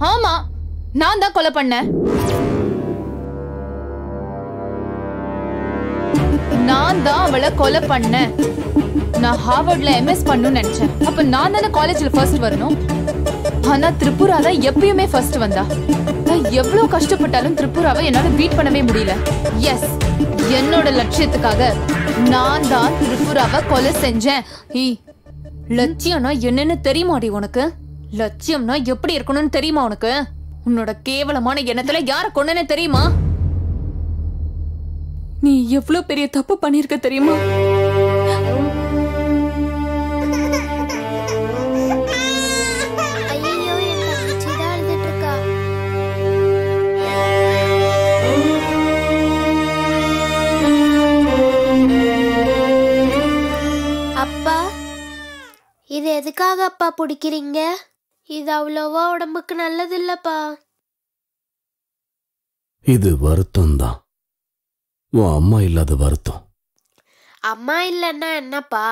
ஆமா, நான் தான் கொலை பண்ணேன். நான் தான் அவளை கொலை பண்ணேன். நான் ஹார்வர்ட்ல எம்எஸ் பண்ணணும்னு நினைச்சேன். அப்ப நான் தானே காலேஜ்ல ஃபர்ஸ்ட் வரணும். ஆனா திரிபுரா தான் எப்பயுமே ஃபர்ஸ்ட் வந்தா. நான் எவ்வளவு கஷ்டப்பட்டாலும் திரிபுராவை என்னால பீட் பண்ணவே முடியல. எஸ், என்னோட லட்சியத்துக்காக நான் தான் திரிபுராவை கொலை செஞ்சேன். லட்சியம்னா என்னன்னு தெரியுமாடி உனக்கு? லட்சியம்னா எப்படி இருக்கணும்னு தெரியுமா உனக்கு? உன்னோட கேவலமான எண்ணத்துல யார கொன்னேன்னு தெரியுமா? நீ எவ்வளவு பெரிய தப்பு பண்ணிருக்க தெரியுமா? ஐயோ, என் தங்கச்சி தான் அழுதுட்டு இருக்கா. அப்பா, இது எதுக்காக அப்பா பிடிக்கிறீங்க? இது அவ்வளவா உடம்புக்கு நல்லது இல்லப்பா. இது வருத்தம் தான். உன் அம்மா இல்லாத வருத்தம். அம்மா இல்லன்னா என்னப்பா?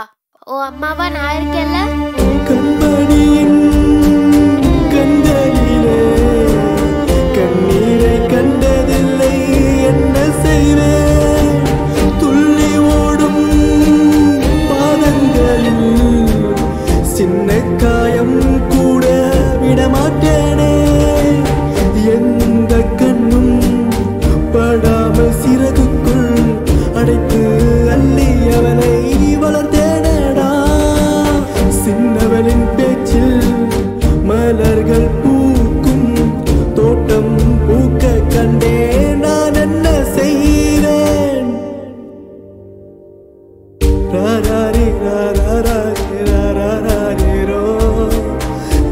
ஓ அம்மாவா நான் இருக்கேன்ல. கண்ணீரை கண்டதில்லை, என்ன செய்வேன்? துள்ளி ஓடும் பாதங்களில் சின்ன காயம் கூட விடமாட்டேனே. எந்த கண்ணும் படாம சிறகுக்குள் அடைத்து அள்ளி அவனை வளர்த்தேனடா. சின்னவளின் பேச்சில் மலர்கள் பூக்கும் தோட்டம் பூக்க கண்டே. நான் என்ன செய்வேன்? ராராரி ராராரி ராராரி ரோ,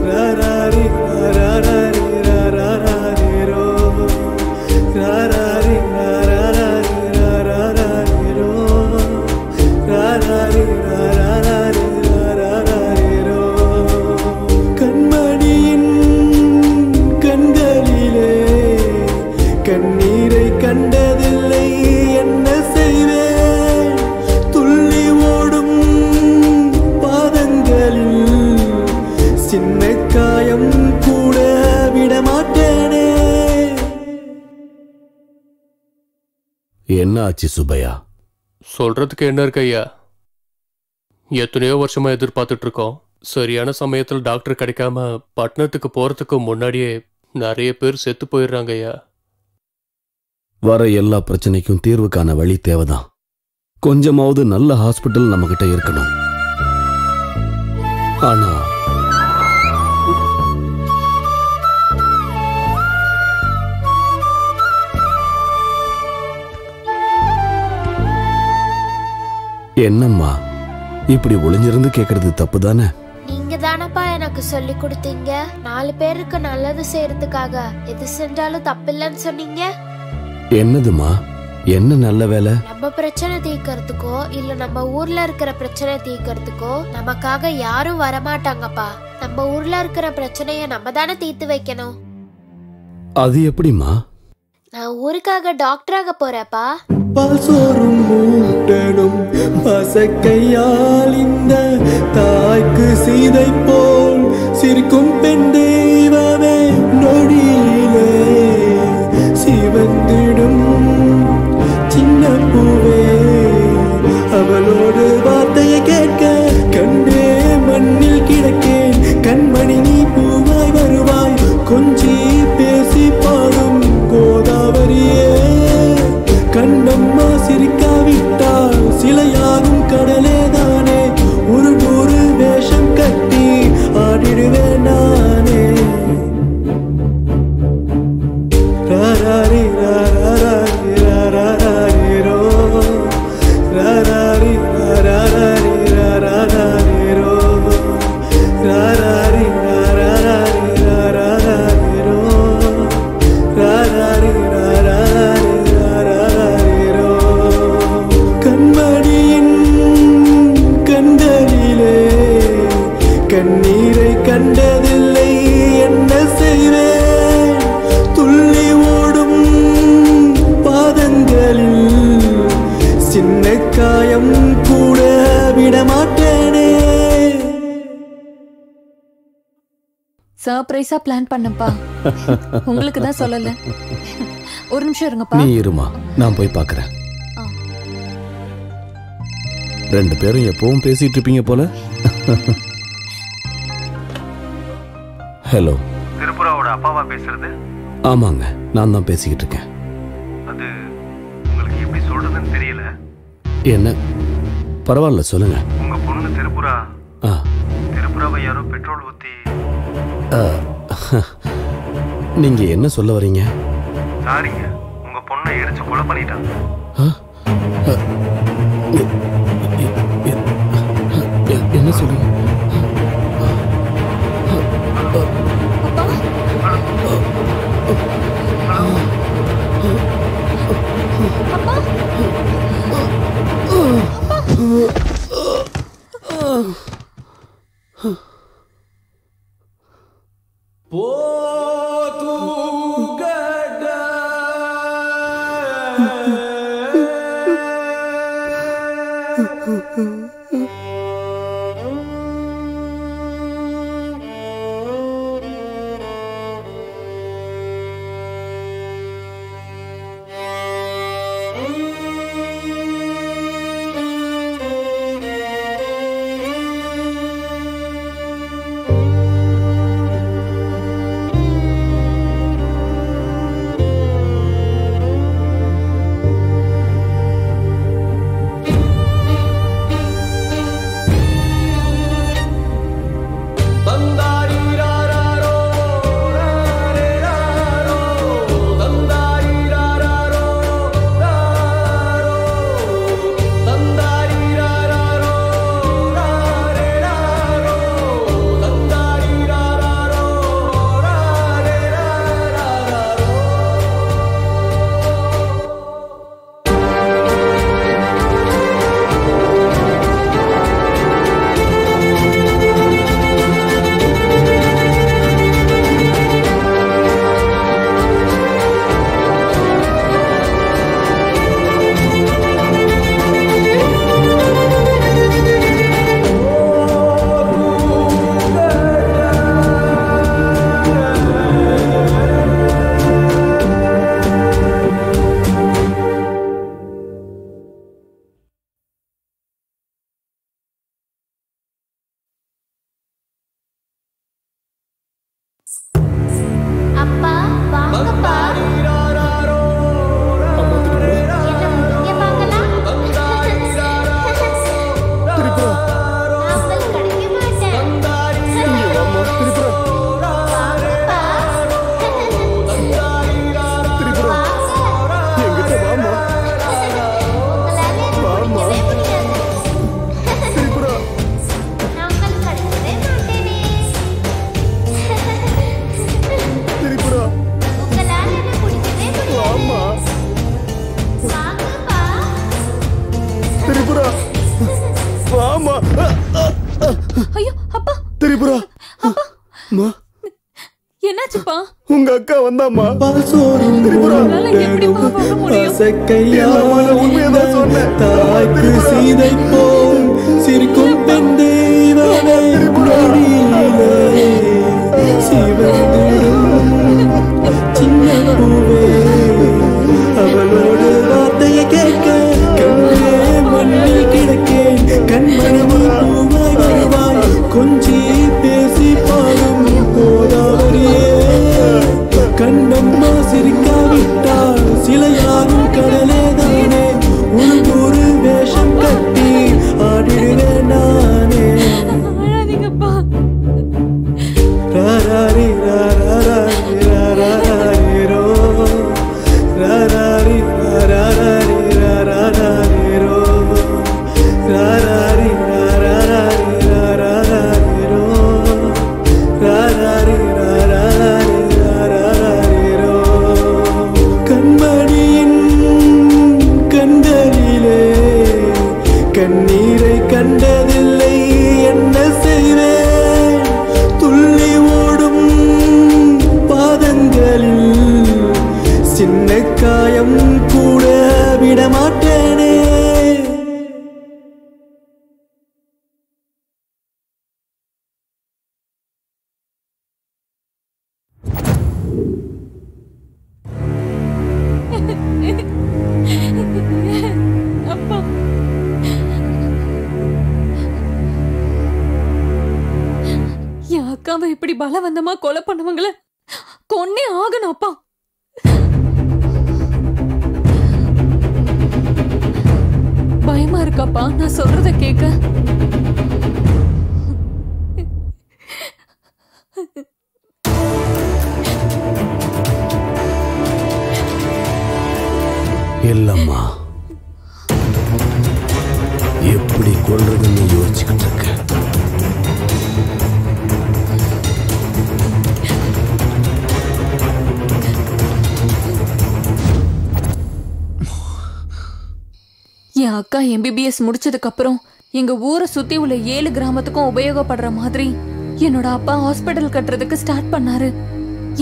ராராரி ராராரி ராராரி ரோ, ராராரி ராராரி ராராரி ரோ, ராராரி ராராரி ராராரி ரோ. கண்மணியின் கண்களிலே கண்ணீரை கண்டதில்லை, என்ன செய்வேன்? துள்ளி ஓடும் பாதங்களில் சின்ன காயம் கூட விடமாட்டேனே. என்ன ஆச்சு சுப்பையா? சொல்றதுக்கு என்ன இருக்கு ஐயா? எத்தனையோ வருஷமா எதிர்பார்த்துட்டு இருக்கோம். சரியான சமயத்தில் டாக்டர் கிடைக்காம பட்டணத்துக்கு போறதுக்கு முன்னாடியே நிறைய பேர் செத்து போயிடுறாங்க ஐயா. வர எல்லா பிரச்சனைக்கும் தீர்வு காண வழி தேவைதான். கொஞ்சமாவது நல்ல ஹாஸ்பிட்டல் நம்ம கிட்ட இருக்கணும். ஆனா என்னம்மா இப்படி ஒளிஞ்சிருந்து கேக்குறது தப்பு தானே? நீங்க தானப்பா எனக்கு சொல்லி கொடுத்தீங்க, 4 பேருக்கு நல்லது செய்யறதுக்காக எது செஞ்சாலும் தப்பில்லைன்னு சொன்னீங்க. என்னதுமா? என்ன நல்ல வேலை? நம்ம பிரச்சனை தீர்க்கறதுக்கோ இல்ல நம்ம ஊர்ல இருக்கிற பிரச்சனை தீர்க்கறதுக்கோ நமக்காக யாரும் வரமாட்டாங்கப்பா. நம்ம ஊர்ல இருக்கிற பிரச்சனைய நம்ம தானே தீர்த்து வைக்கணும். அது எப்படிமா? நான் ஊருக்காக டாக்டராக போறேப்பா. பால் சோறும் மூட்டனும் பசக்கையால் இந்த தாய்க்கு சீதை போல் சிரிக்கும் பெண் தெய்வமே. நொடியிலே சிவந்திடும் சின்ன பூவே, அவளோடு வார்த்தையை கேட்க கண்டே மண்ணில் கிடக்கேன். கண்மணி நீ பூவாய் வருவாய், கொஞ்சி பேசி பாடும் கோதாவரியே. கண்ணம்மா சிரிக்காவிட்டால் சிலையாகும் கடலேதானே. ஒரு 100 வேஷம் கட்டி ஆடிடுவேன் நானே. ராராரி ராராரி ராராரி ரோ ராராரி ராராரி ராராரி ரோ ராராரி ராராரி ராராரி ரோ ராராரி ராராரி ராராரி ரோ கண்மணியின் கண்களிலே கண்ணீரை கண்டதில்லை என்ன செய்வேன் துள்ளி ஓடும் பாதங்களில் சின்ன காயம் கூட விடமாட்டேனே. சர்ப்ரைஸா பிளான் பண்ணப்பா, உங்களுக்கு தான் சொல்லல. ஒரு நிமிஷம் இருங்கப்பா. நீ இருமா, நான் போய் பார்க்கறேன். ரெண்டு பேரும் எப்பவும் பேசிட்டு இருப்பீங்க போல. ஹலோ, திருப்புராவோட அப்பாவா பேசுறது? ஆமாங்க, நான் தான் பேசிக்கிட்டு இருக்கேன். அது உங்களுக்கு எப்படி சொல்றதுன்னு தெரியல. என்ன? பரவாயில்ல, சொல்லுங்க. உங்க பொண்ணு திருப்புராவை யாரோ பெட்ரோல் ஊத்தி. நீங்க என்ன சொல்ல வரீங்க? சாரிங்க, உங்க பொண்ணை எரிச்சு கொலை பண்ணிட்டாங்க. என்ன சொல்லுங்க? ஐயோ அப்பா, திரிபுரா, என்னாச்சுப்பா? உங்க அக்கா வந்தாமா? திரிபுரா, உண்மையதான் சொன்னேன். தாய்க்கு சீதை போல் சிரிக்கும் பெண் தெய்வனை சின்ன பூவே அவளோடு வார்த்தையை கேட்க கண்ணே மண்ணில் கிடக்கேன். கண்மணி பூவாய் வருவாய் கொஞ்சி பேசி பாடும் கோதாவரியே. கண்ணம்மா சிரிக்காவிட்டால் சிலையாகும் கடலே தானே. ஒரு வேஷம் கட்டி ஆடிடுவேன் நானே. ராராரி ராராரி ராராரி ரோ காயம் கூட விட மாட்டேனே. அப்பா, என் அக்காவை இப்படி பலவந்தமா கொலை பண்ணவங்கள கொன்னே ஆகணும் அப்பா. பயமா இருக்காப்பா நான் சொல்றத கேட்க. இல்லம்மா, எப்படி கொள்றதுன்னு யோசிச்சுக்கிட்டு இருக்க. என் அக்கா MBBS முடிச்சதுக்கு அப்புறம் எங்க ஊரை சுத்தி உள்ள 7 கிராமத்துக்கும் உபயோகப்படுற மாதிரி என்னோட அப்பா ஹாஸ்பிட்டல் கட்டுறதுக்கு ஸ்டார்ட் பண்ணாரு.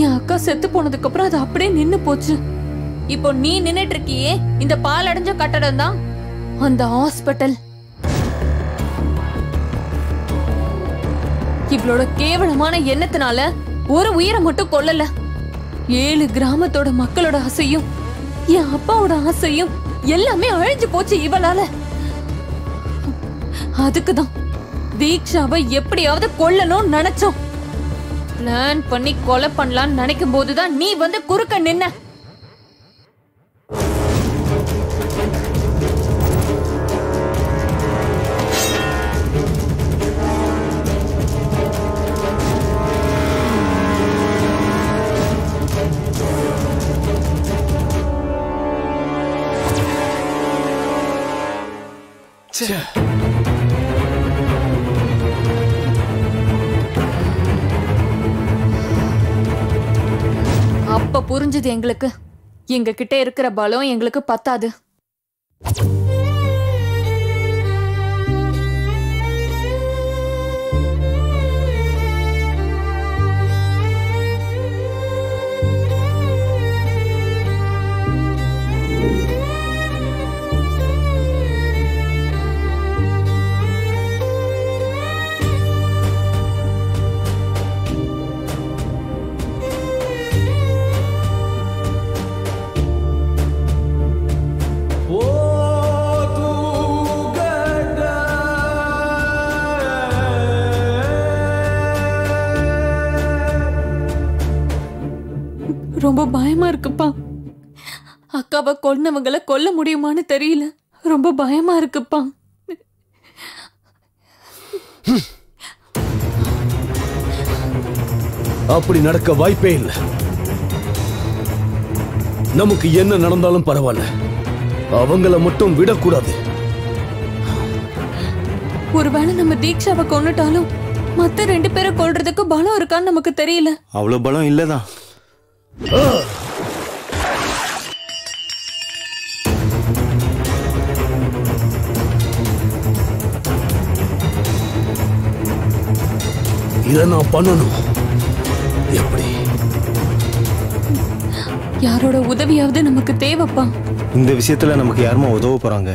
என் அக்கா செத்து போனதுக்கு அப்புறம் அது அப்படியே நின்னு போச்சு. இப்போ நீ நின்னுட்டு இருக்கியே இந்த பால் அடைஞ்ச கட்டடம் தான் அந்த ஹாஸ்பிட்டல். இவளோட கேவலமான எண்ணத்தினால ஒரு உயிரை மட்டும் கொல்லல, 7 கிராமத்தோட மக்களோட ஆசையும் என் அப்பாவோட ஆசையும் எல்லாமே அழிஞ்சு போச்சு இவளால. அதுக்குதான் தீக்ஷாவை எப்படியாவது கொல்லணும்னு நினைச்சோம். பிளான் பண்ணி கொலை பண்ணலாம்னு நினைக்கும் போதுதான் நீ வந்து குறுக்க நின்ன. அப்ப புரிஞ்சது எங்களுக்கு, எங்க கிட்ட இருக்கிற பலம் எங்களுக்கு பத்தாது. ரொம்ப பயமா இருக்குப்பா. அக்காவை கொன்னவங்களை கொல்ல முடியுமான்னு தெரியல. ரொம்ப பயமா இருக்குப்பா. அப்படி நடக்க வாய்ப்பே இல்லை. நமக்கு என்ன நடந்தாலும் பரவாயில்ல, அவங்கள மட்டும் விடக்கூடாது. ஒருவேளை நம்ம தீக்ஷாவை கொன்னுட்டாலும் மத்த 2 பேரை கொல்றதுக்கு பலம் இருக்கான்னு நமக்கு தெரியல. அவ்வளவு பலம் இல்லதான். இதை நான் பண்ணணும். எப்படி? யாரோட உதவியாவது நமக்கு தேவைப்பா. இந்த விஷயத்துல நமக்கு யாருமா உதவ போறாங்க?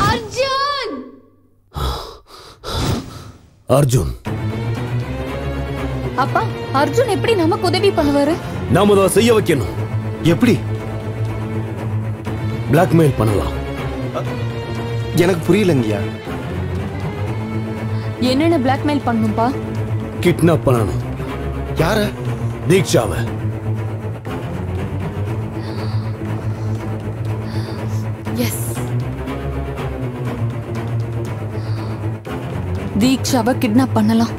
அர்ஜுன்! அர்ஜுன் அப்பா, அர்ஜுன் எப்படி நமக்கு உதவி பண்ணுவாரு? நாம தான் செய்ய வைக்கணும். எப்படி? பிளாக்மெயில் பண்ணலாம். எனக்கு புரியலங்கய்யா. என்னென்ன பிளாக்மெயில் பண்ணும்பா? கிட்னாப் பண்ணணும். யார? தீக்ஷாவை. எஸ், தீக்ஷாவை கிட்னாப் பண்ணலாம்.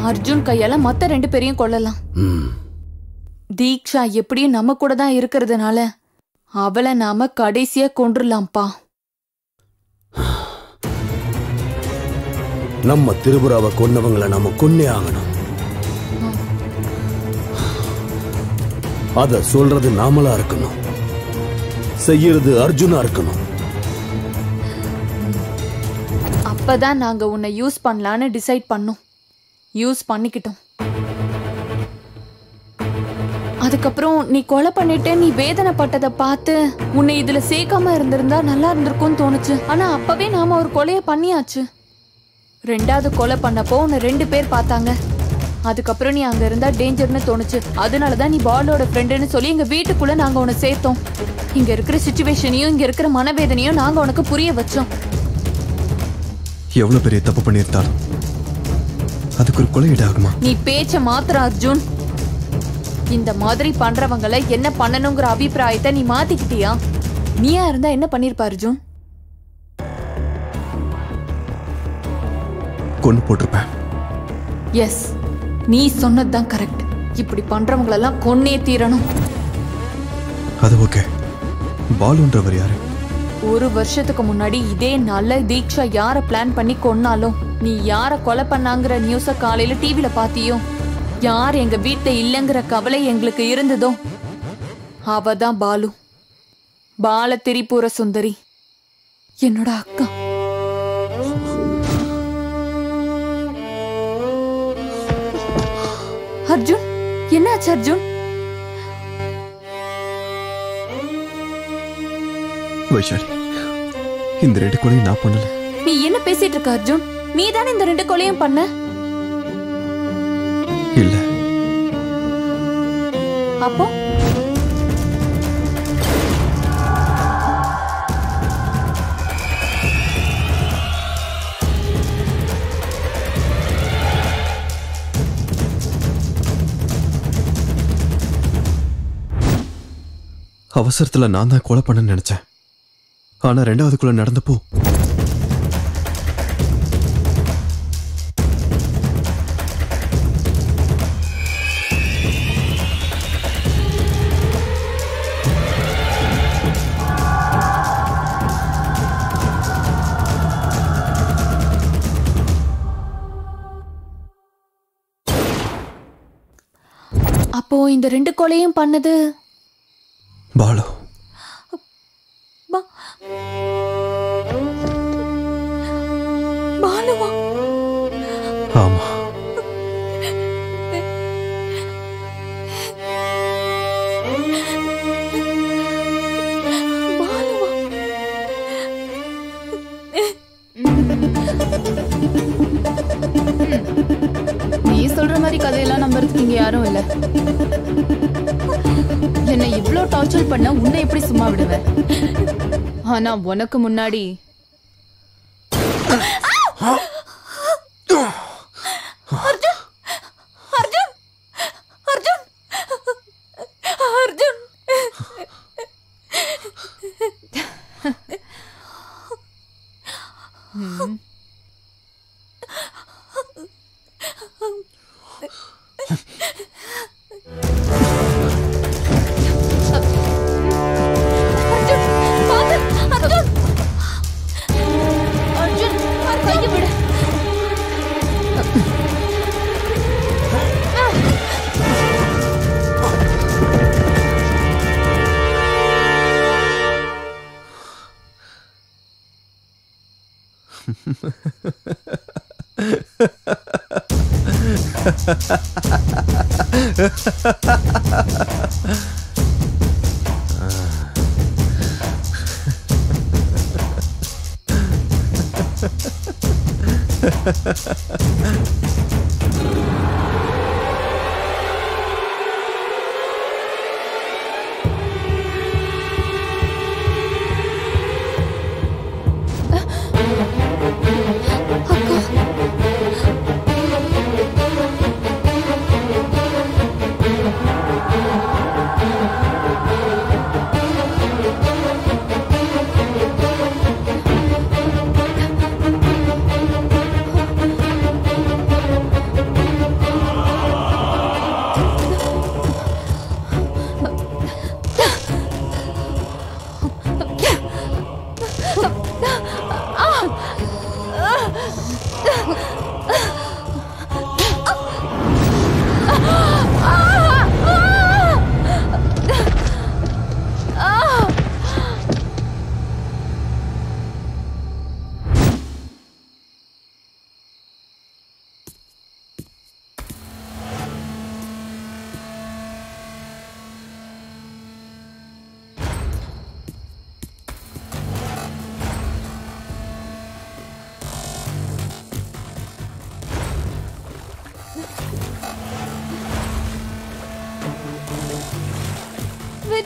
அர்ஜுன் கையால மத்த 2 பேரையும் கொல்லலாம். தீக்ஷா எப்படியும் நம்ம கூட தான் இருக்கிறதுனால அவளை நாம கடைசியா கொன்றுலாம்ப்பா. நம்ம திரிபுராவை கொன்னவங்களை நாம கொன்னே ஆகணும். அத சொல்றது நாமளா இருக்கணும், செய்யறது அர்ஜுனா இருக்கணும். அப்ப அப்பதான் நாங்க உன்னை யூஸ் பண்ணலான்னு டிசைட் பண்ணோம். யூஸ் பண்ணிக்கிட்டோம். அதுக்கப்புறம் நீ கொலை பண்ணிட்டு நீ வேதனைப்பட்டதை பார்த்து உன்னை இதுல சேர்க்காம இருந்திருந்தா நல்லா இருந்திருக்கும்னு தோணுச்சு. ஆனா அப்பவே நாம ஒரு கொலைய பண்ணியாச்சு. 2வது கொலை பண்ணப்போ உன்னை 2 பேர் பார்த்தாங்க. அதுக்கப்புறம் நீ அங்க இருந்தா டேஞ்சர்னு தோணுச்சு. அதனாலதான் நீ பாலோட ஃப்ரெண்டுன்னு சொல்லி எங்க வீட்டுக்குள்ள நாங்க உன்னை சேர்த்தோம். இங்க இருக்கிற சிச்சுவேஷனையும் இங்க இருக்கிற மனவேதனையும் நாங்க உனக்கு புரிய வச்சோம். எவ்வளவு பெரிய தப்பு பண்ணியிருந்தாலும் அதுக்கு ஒரு கொலையீடு ஆகுமா? நீ பேச்ச மாத்திர அர்ஜுன். இந்த மாதிரி பண்றவங்களை என்ன பண்ணணுங்கிற அபிப்பிராயத்தை நீ மாத்திக்கிட்டியா? நீயா இருந்தா என்ன பண்ணிருப்ப அர்ஜுன்? கொண்டு போட்டிருப்பேன். எஸ், நீ சொன்னதுதான் கரெக்ட். இப்படி பண்றவங்களெல்லாம் கொன்னே தீரணும். அது ஓகே. பாலுன்றவர் யாரு? 1 வருஷத்துக்கு முன்னாடி இதே நாள்ல தீக்ஷா யார பிளான் பண்ணி கொன்னாலும் நீ யார கொலை பண்ணாங்கிற நியூஸ காலையில டிவில பாத்தியோ, யார் எங்க வீட்டுல இல்லங்கிற கவலை எங்களுக்கு இருந்ததோ அவதான் பாலு. பால திரிபுர சுந்தரி, என்னோட அக்கா. அர்ஜுன், என்னாச்சு அர்ஜுன்? வைஷாலி, இந்த 2 கொலையும் நான் பண்ணல. நீ என்ன பேசிட்டு இருக்க அர்ஜுன்? நீ தானே இந்த 2 கொலையும் பண்ண? இல்ல. அப்போ அவசரத்துல நான் தான் கொலை பண்ண நினைச்சேன். ஆனா 2வது கொலை நடந்தப்போ இந்த 2 கொலையும் பண்ணது பாலு. பாலுவா? ஆமா. நீ சொல்ற மாதிரி கதையெல்லாம் நம்புறதுக்கு இங்க யாரும் இல்ல. என்னை இவ்ளோ டார்ச்சர் பண்ண உன்னை எப்படி சும்மா விடுவேன்? ஆனா உனக்கு முன்னாடி அர்ஜுன், அர்ஜுன், அர்ஜுன், அர்ஜுன்.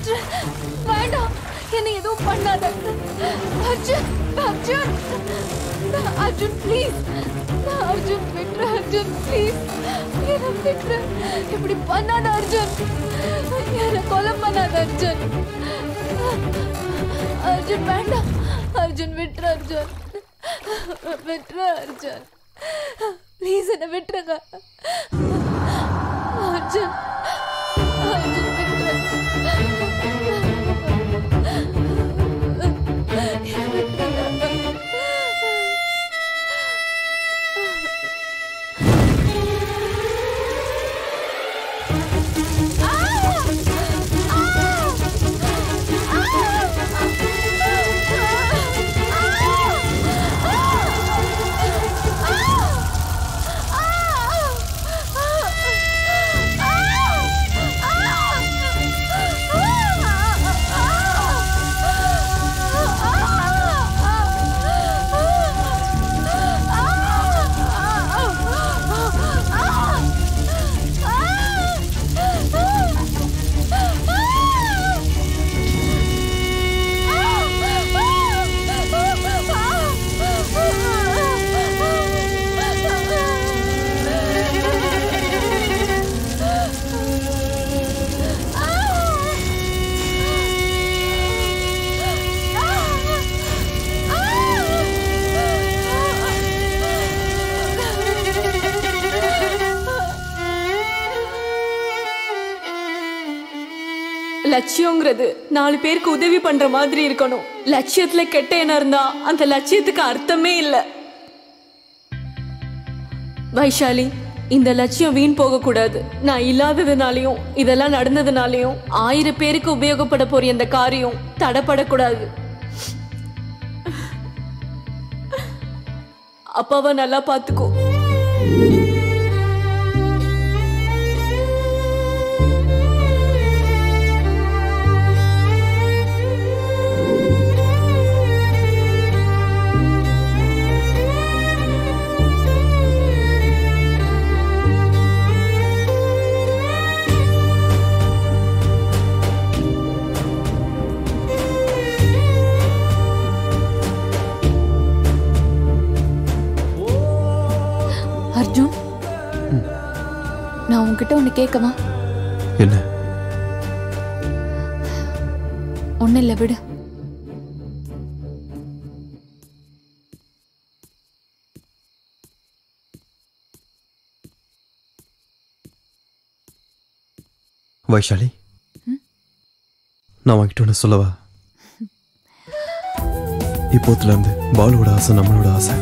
விட்டுரு. வேண்டாம், என்னை எதுவும் பண்ணாத. அர்ஜுன், அர்ஜுன், அர்ஜுன் ப்ளீஸ். அர்ஜுன் விட்டுரு. அர்ஜுன் ப்ளீஸ், என்னை விட்டுரு. இப்படி பண்ணாத அர்ஜுன். என்னை கொலை பண்ணாத அர்ஜுன். அர்ஜுன் வேண்டாம். அர்ஜுன் விட்டுரு. அர்ஜுன் விட்டுரு. அர்ஜுன் ப்ளீஸ் என்னை விட்டுருங்க. அர்ஜுன், அர்ஜுன் விட்டுரு. லட்சியங்கிறது 4 பேருக்கு உதவி பண்ற மாதிரி இருக்கணும். லட்சியத்துல கெட்ட எண்ணம் இருந்தா அந்த லட்சியத்துக்கு அர்த்தமே இல்லை. வைஷாலி, இந்த லட்சியம் வீண் போக கூடாது. நான் இல்லாததுனாலையும் இதெல்லாம் நடந்ததுனாலையும் 1000 பேருக்கு உபயோகப்பட போற இந்த காரியம் தடப்படக்கூடாது. அப்பாவை நல்லா பாத்துக்கோ. அர்ஜுன், நான் உன்கிட்ட ஒண்ணு கேட்கவா? என்ன? ஒண்ணு இல்ல, விடு. வைஷாலி, நான் உன்கிட்ட ஒன்று சொல்லவா? இப்போத்துல இருந்து பாலுவோட ஆசை நம்மளோட ஆசை.